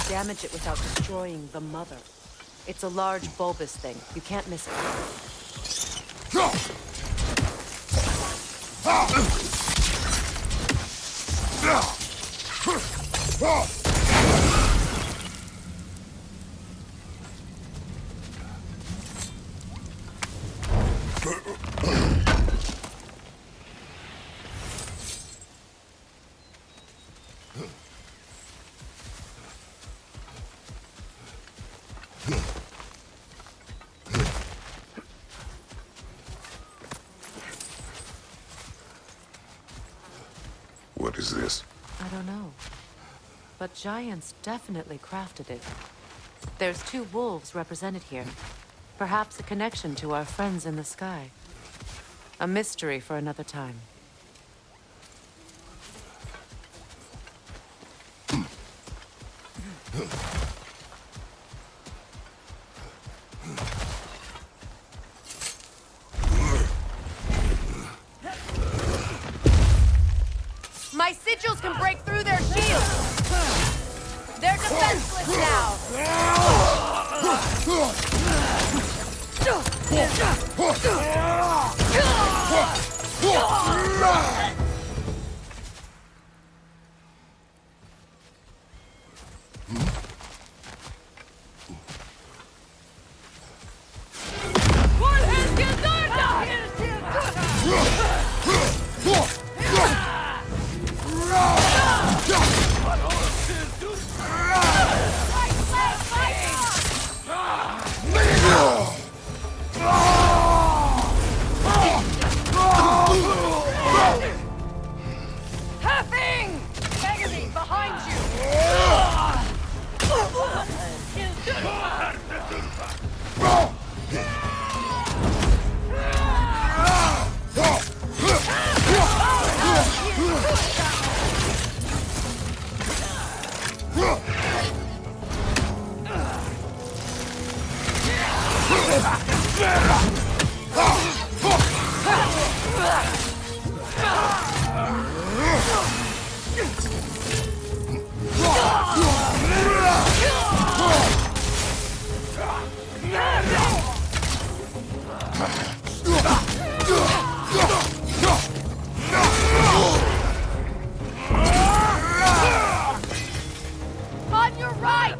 Damage it without destroying the mother. It's a large bulbous thing. You can't miss it. What is this? I don't know. But giants definitely crafted it. There's 2 wolves represented here. Perhaps a connection to our friends in the sky. A mystery for another time. My sigils can break through their shields! They're defenseless now! On your right!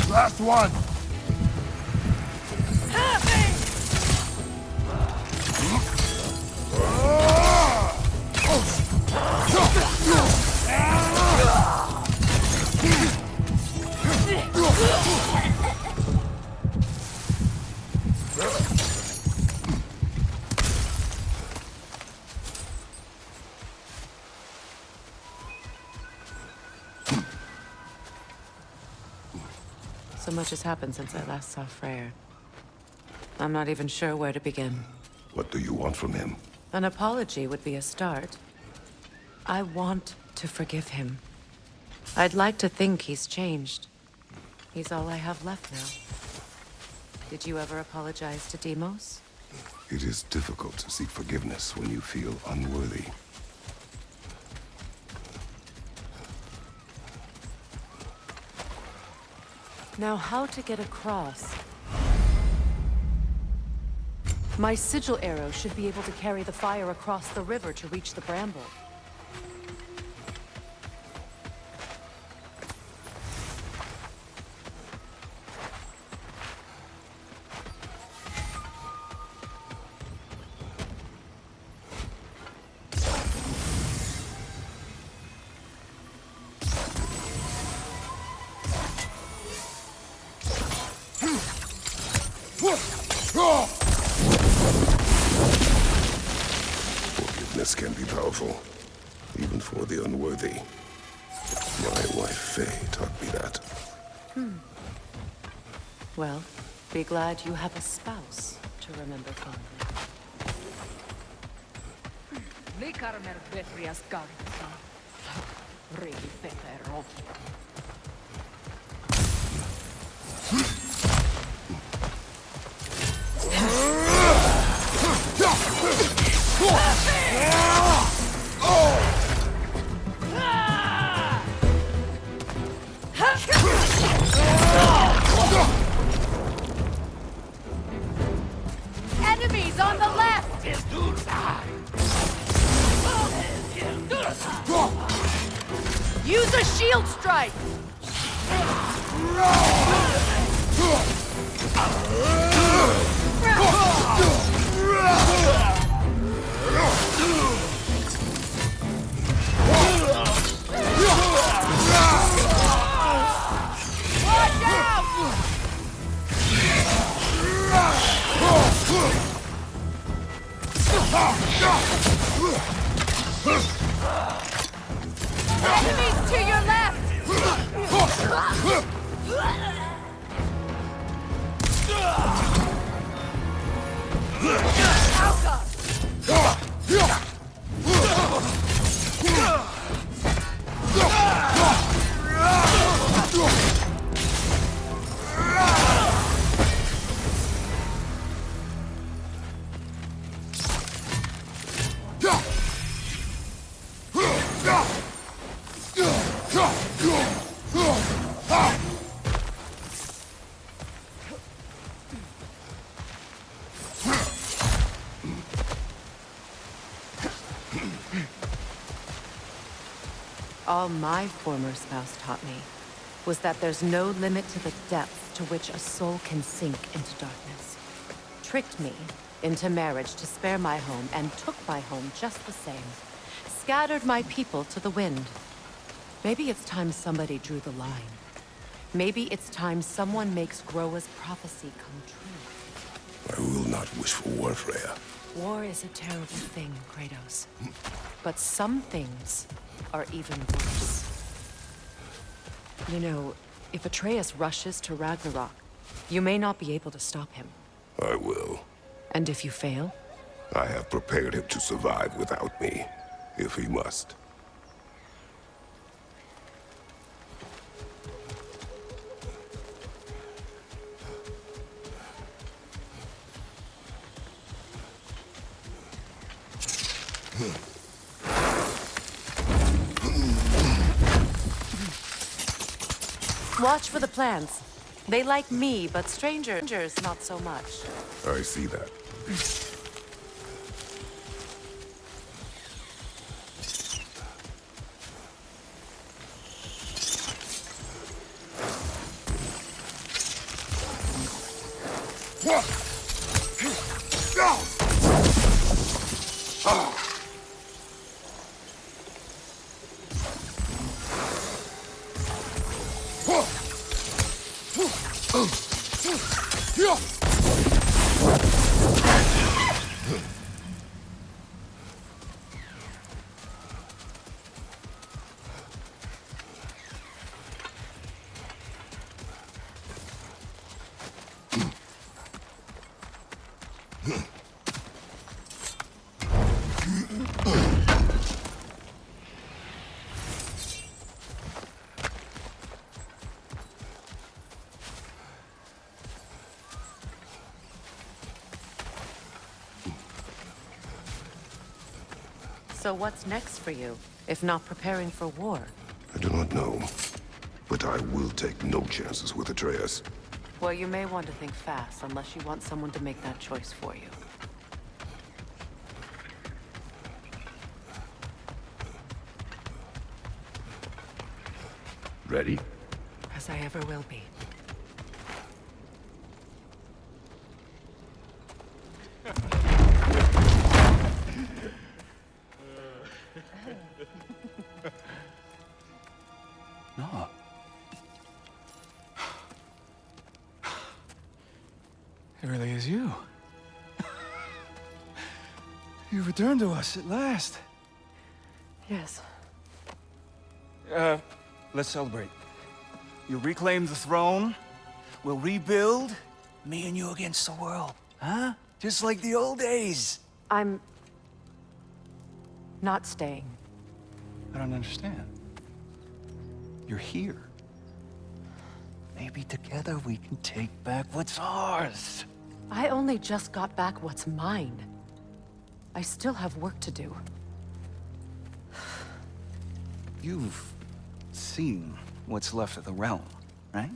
Last one! So much has happened since I last saw Freyr. I'm not even sure where to begin. What do you want from him? An apology would be a start. I want to forgive him. I'd like to think he's changed. He's all I have left now. Did you ever apologize to Deimos? It is difficult to seek forgiveness when you feel unworthy. Now, how to get across? My sigil arrow should be able to carry the fire across the river to reach the bramble. Forgiveness can be powerful, even for the unworthy. My wife Faye taught me that. Well, be glad you have a spouse to remember fondly. Enemies on the left! Use a shield strike! Watch out! Enemies to your left! All my former spouse taught me was that there's no limit to the depth to which a soul can sink into darkness. Tricked me into marriage to spare my home and took my home just the same. Scattered my people to the wind. Maybe it's time somebody drew the line. Maybe it's time someone makes Groa's prophecy come true. I will not wish for war, Freya. War is a terrible thing, Kratos. But some things are even worse. You know, if Atreus rushes to Ragnarok, you may not be able to stop him. I will. And if you fail? I have prepared him to survive without me, if he must. Watch for the plants. They like me, but strangers not so much. I see that. So what's next for you, if not preparing for war? I do not know, but I will take no chances with Atreus. Well, you may want to think fast, unless you want someone to make that choice for you. Ready? As I ever will be. No. It really is you. You returned to us at last. Yes. Let's celebrate. You reclaim the throne, we'll rebuild, me and you against the world. Huh? Just like the old days. I'm... not staying. I don't understand. You're here. Maybe together we can take back what's ours. I only just got back what's mine. I still have work to do. You've seen what's left of the realm, right?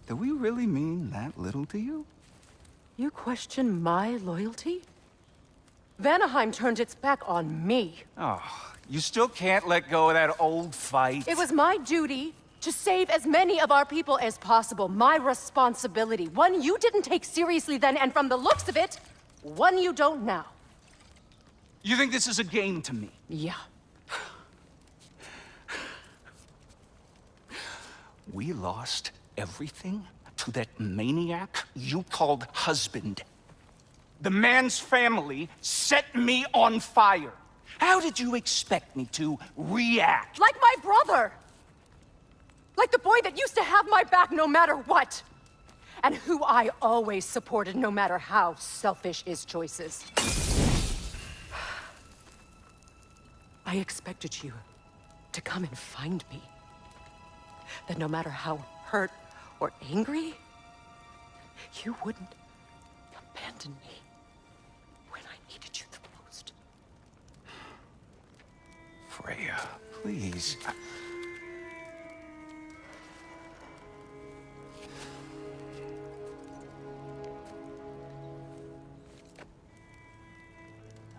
Do we really mean that little to you? You question my loyalty? Vanaheim turned its back on me. Oh, you still can't let go of that old fight? It was my duty to save as many of our people as possible. My responsibility. One you didn't take seriously then, and from the looks of it, one you don't now. You think this is a game to me? Yeah. We lost everything to that maniac you called husband. The man's family set me on fire. How did you expect me to react? Like my brother! Like the boy that used to have my back no matter what! And who I always supported no matter how selfish his choices. I expected you to come and find me. That no matter how hurt or angry, you wouldn't abandon me when I needed you the most. Freya, please.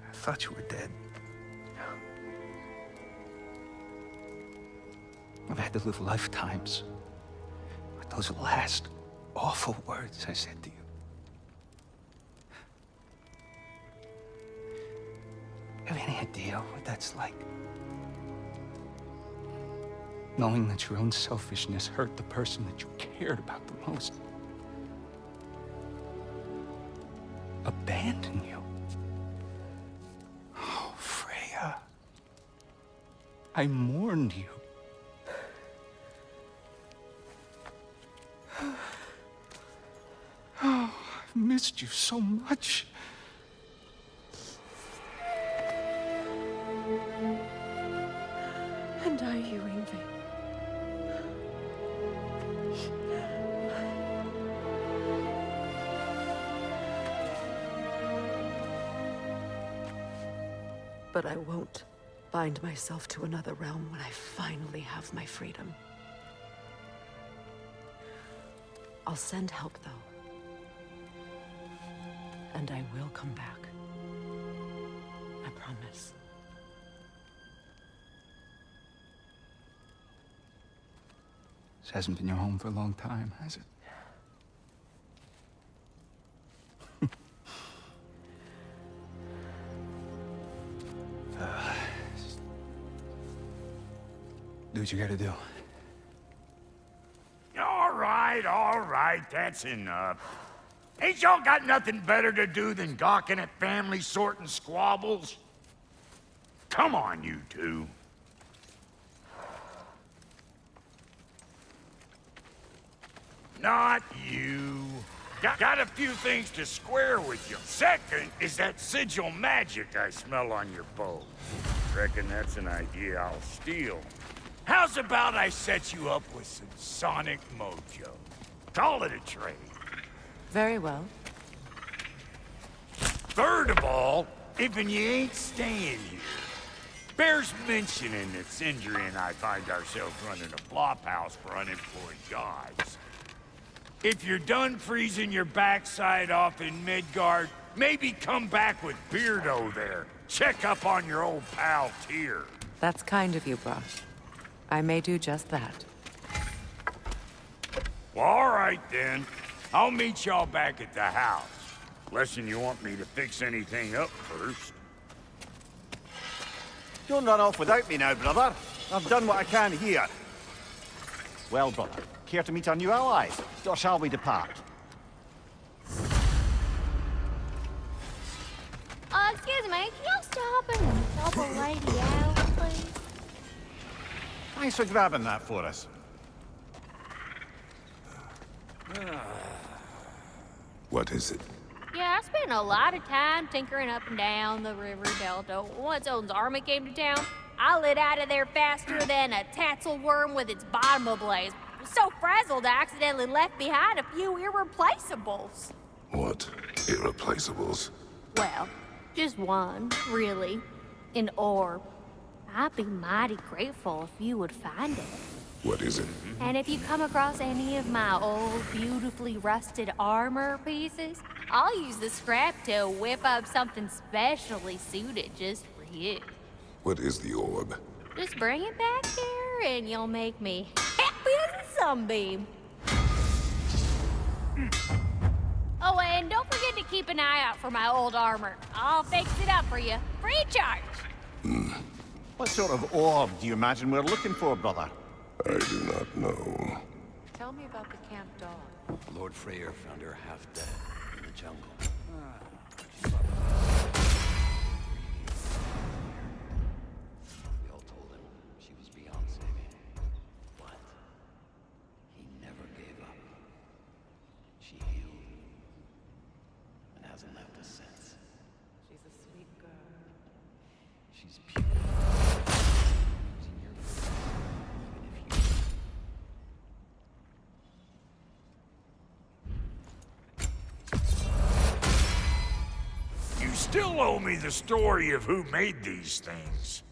I thought you were dead. I've had to live lifetimes with those last awful words I said to you. Have any idea what that's like? Knowing that your own selfishness hurt the person that you cared about the most. Abandon you. Oh, Freya. I mourned you. Oh, I've missed you so much. And are you, Ingvi? But I won't bind myself to another realm when I finally have my freedom. I'll send help, though. And I will come back. I promise. This hasn't been your home for a long time, has it? Do what you gotta do. All right, that's enough. Ain't y'all got nothing better to do than gawking at family sorting squabbles? Come on, you two. Not you. Got a few things to square with you. Second is that sigil magic I smell on your bow. Reckon that's an idea I'll steal. How's about I set you up with some sonic mojo? Call it a trade. Very well. Third of all, Even you ain't staying here. Bears mentioning that Sindri and I find ourselves running a flop house for unemployed gods. If you're done freezing your backside off in Midgard, maybe come back with Beardo there. Check up on your old pal Tyr. That's kind of you, Brock. I may do just that. Well, all right then. I'll meet y'all back at the house. Lesson you want me to fix anything up first. Don't run off without me now, brother. I've done what I can here. Well, brother, care to meet our new allies? Or shall we depart? Excuse me, can y'all stop and help a lady out, please? Thanks for grabbing that for us. What is it? Yeah, I spent a lot of time tinkering up and down the river delta. Once Odin's army came to town, I lit out of there faster than a tassel worm with its bottom ablaze. So frazzled, I accidentally left behind a few irreplaceables. What? Irreplaceables? Well, just one, really. An orb. I'd be mighty grateful if you would find it. What is it? And if you come across any of my old, beautifully rusted armor pieces, I'll use the scrap to whip up something specially suited just for you. What is the orb? Just bring it back here and you'll make me happy as a sunbeam. Oh, and don't forget to keep an eye out for my old armor. I'll fix it up for you, free of charge. What sort of orb do you imagine we're looking for, brother? I do not know. Tell me about the camp dog. Lord Freyr found her half dead in the jungle. We all told him she was beyond saving. But he never gave up. She healed and hasn't left us since. She's a sweet girl. She's pure. She's in your place, even if you... You still owe me the story of who made these things.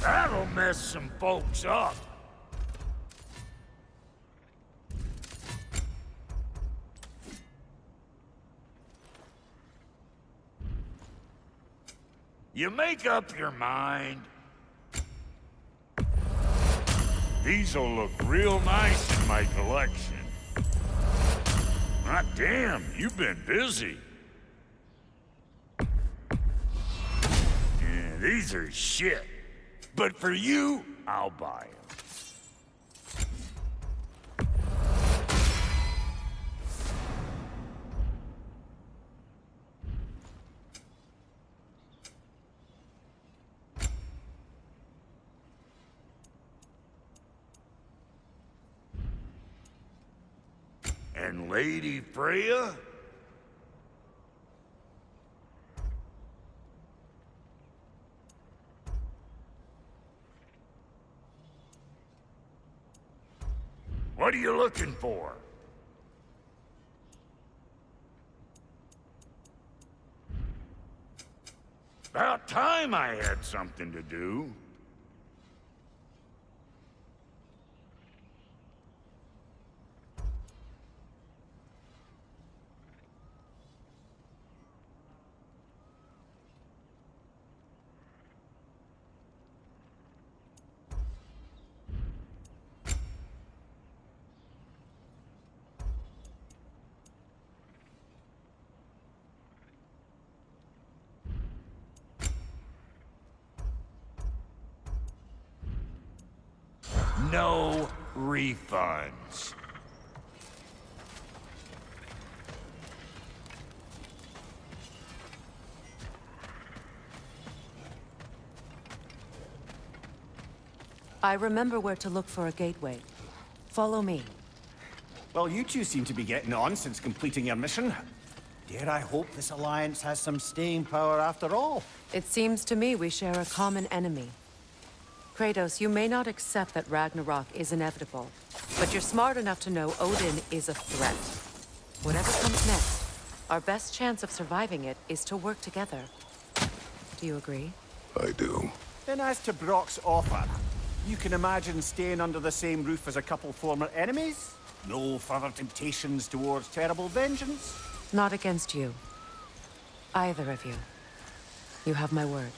That'll mess some folks up. You make up your mind. These'll look real nice in my collection. Hot damn, you've been busy. Yeah, these are shit. But for you, I'll buy them. And Lady Freya? What are you looking for? About time I had something to do. no refunds. I remember where to look for a gateway. Follow me. Well, you two seem to be getting on since completing your mission. Dare I hope this alliance has some staying power after all? It seems to me we share a common enemy. Kratos, you may not accept that Ragnarok is inevitable, but you're smart enough to know Odin is a threat. Whatever comes next, our best chance of surviving it is to work together. Do you agree? I do. Then as to Brock's offer, you can imagine staying under the same roof as a couple former enemies? No further temptations towards terrible vengeance? Not against you. Either of you. You have my word.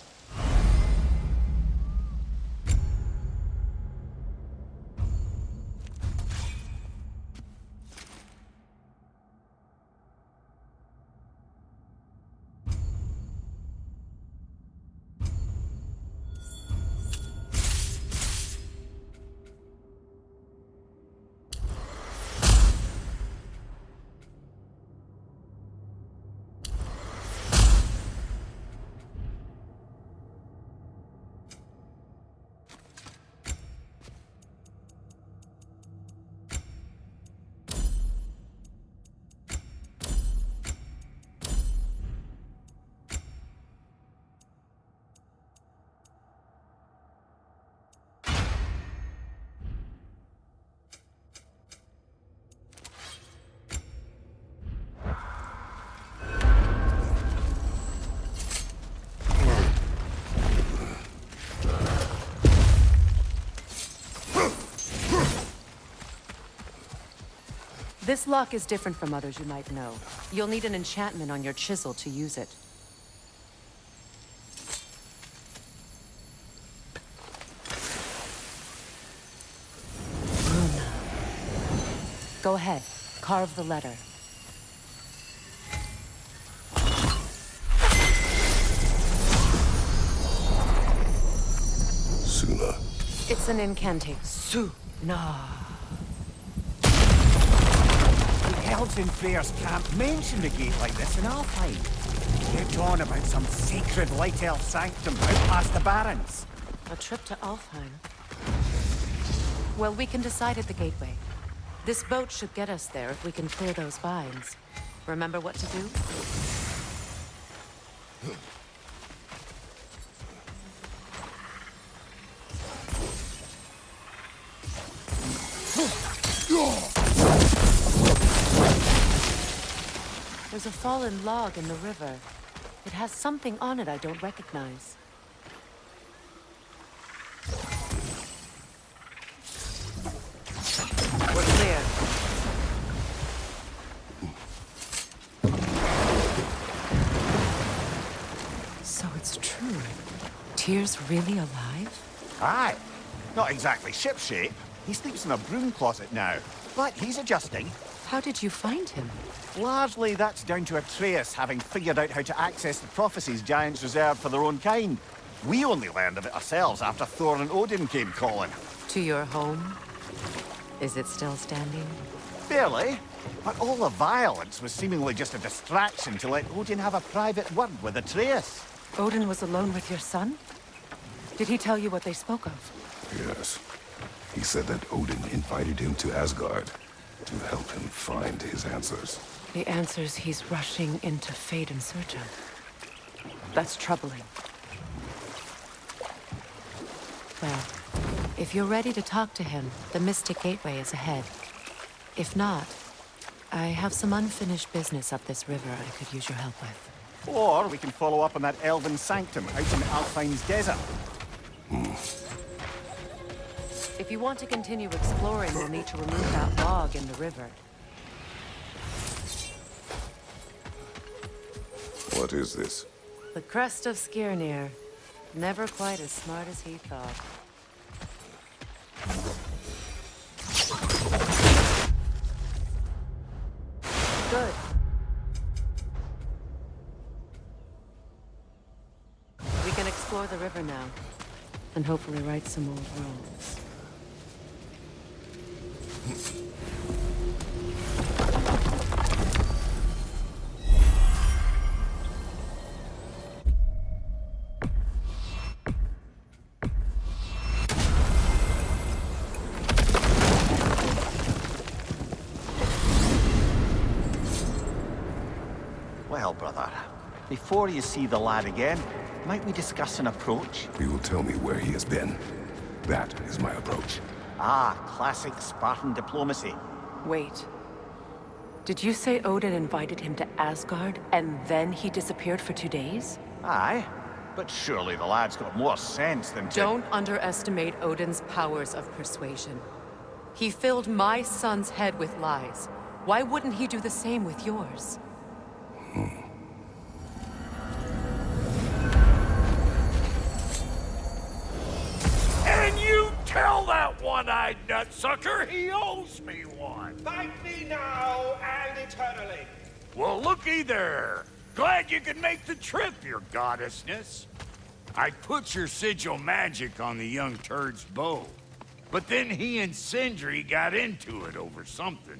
This lock is different from others you might know. You'll need an enchantment on your chisel to use it. Runa. Go ahead. Carve the letter. Suna. It's an incantation. Suna. Elves in Freyr's can't mention the gate like this in Alfheim. Get on about some sacred light elf sanctum out past the Barrens. A trip to Alfheim. Well, we can decide at the gateway. This boat should get us there if we can clear those vines. Remember what to do? There's a fallen log in the river. It has something on it I don't recognize. We're clear. So it's true. Tyr's really alive? Aye. Not exactly shipshape. He sleeps in a broom closet now. But he's adjusting. How did you find him? Largely, that's down to Atreus having figured out how to access the prophecies giants reserved for their own kind. We only learned of it ourselves after Thor and Odin came calling. To your home? Is it still standing? Barely. But all the violence was seemingly just a distraction to let Odin have a private word with Atreus. Odin was alone with your son? Did he tell you what they spoke of? Yes. He said that Odin invited him to Asgard to help him find his answers. The answers he's rushing into fate in search of. That's troubling. Well, if you're ready to talk to him, the Mystic Gateway is ahead. If not, I have some unfinished business up this river I could use your help with. Or we can follow up on that elven sanctum out in Alfheim's desert. If you want to continue exploring, we'll need to remove that log in the river. What is this? The crest of Skirnir. Never quite as smart as he thought. Good. We can explore the river now, and hopefully right some old wrongs. Well, brother, before you see the lad again, might we discuss an approach? He will tell me where he has been. That is my approach. Ah, classic Spartan diplomacy. Wait. Did you say Odin invited him to Asgard, and then he disappeared for 2 days? Aye, but surely the lad's got more sense than to... Don't underestimate Odin's powers of persuasion. He filled my son's head with lies. Why wouldn't he do the same with yours? And you tell that one-eyed nutsucker he owes me one. Thank me now and eternally. Well, looky there. Glad you could make the trip, your goddessness. I put your sigil magic on the young turd's bow. But then he and Sindri got into it over something.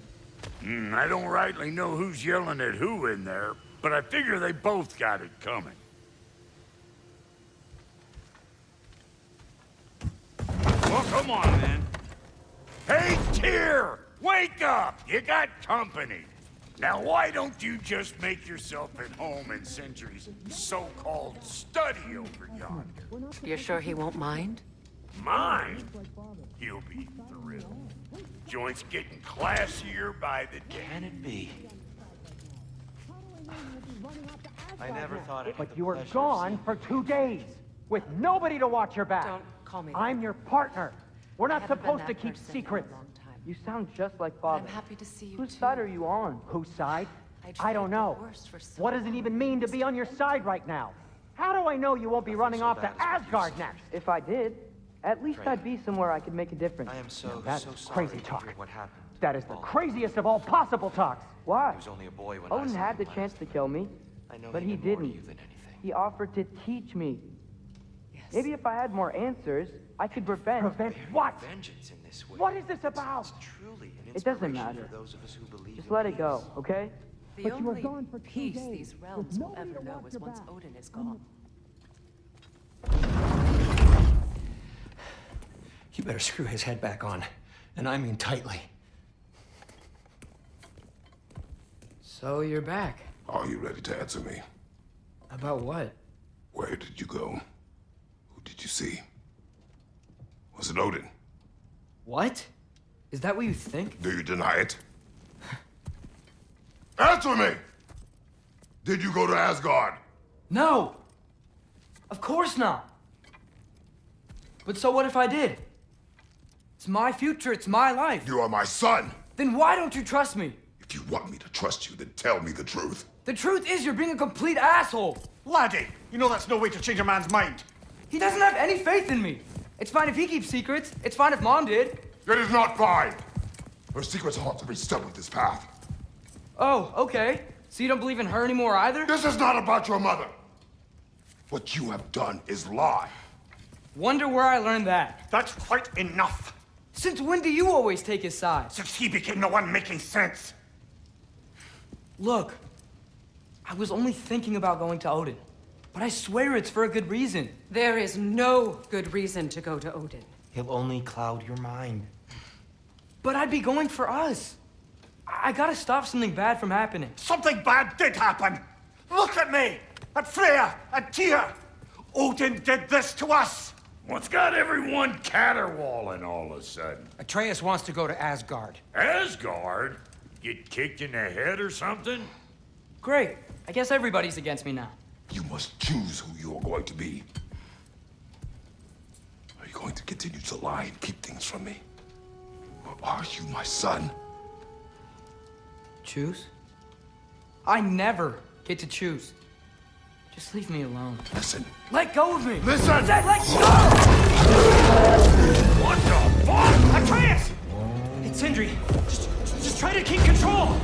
I don't rightly know who's yelling at who in there, but I figure they both got it coming. Well, come on, then. Hey, Tyr! Wake up! You got company. Now, why don't you just make yourself at home in Sindri's so-called study over yonder? You're sure he won't mind? Mine? He'll be thrilled. Joint's getting classier by the day. Can it be? I never thought it. But you were gone for 2 days, with nobody to watch your back. Don't call me that. I'm your partner. We're I not haven't been supposed to that keep person in a secrets. long time. You sound just like I'm Father. happy to see you Whose too. side are you on? Whose side? I I tried don't the know. worst for so What does it even mean to be on your side right now? How do I know you won't be running off to Asgard next? If I did, at least I'd be somewhere I could make a difference. I am so That's sorry crazy to talk. hear what happened. That is the Paul. craziest of all possible talks. Why? He was only a boy when I Odin saw had him the last. chance to kill me, I know but he meant more to didn't. you than anything. He offered to teach me. Yes. Maybe if I had more answers, I could prevent. Prevent what? Vengeance in this way. What is this about? It's truly an It doesn't inspiration matter. for those of us who believe Just in let it peace. go, okay? The only peace these realms will ever know is once Odin is gone. You better screw his head back on, and I mean tightly. So you're back. Are you ready to answer me? About what? Where did you go? Who did you see? Was it Odin? What? Is that what you think? Do you deny it? Answer me! Did you go to Asgard? No! Of course not! But so what if I did? It's my future, it's my life. You are my son! Then why don't you trust me? If you want me to trust you, then tell me the truth. The truth is you're being a complete asshole! Laddie, you know that's no way to change a man's mind. He doesn't have any faith in me. It's fine if he keeps secrets. It's fine if Mom did. It is not fine! Her secrets haunt every step of this path. Oh, okay. So you don't believe in her anymore either? This is not about your mother! What you have done is lie. Wonder where I learned that. That's quite enough. Since when do you always take his side? Since he became the one making sense. Look, I was only thinking about going to Odin, but I swear it's for a good reason. There is no good reason to go to Odin. He'll only cloud your mind. But I'd be going for us. I gotta stop something bad from happening. Something bad did happen. Look at me, at Freya, at Tyr. Odin did this to us. What's got everyone caterwauling all of a sudden? Atreus wants to go to Asgard. Asgard? Get kicked in the head or something? Great. I guess everybody's against me now. You must choose who you are going to be. Are you going to continue to lie and keep things from me? Or are you my son? Choose? I never get to choose. Just leave me alone. Listen. Let go of me! Listen! I said let go! What the fuck? Atreus! It's Sindri. Just try to keep control!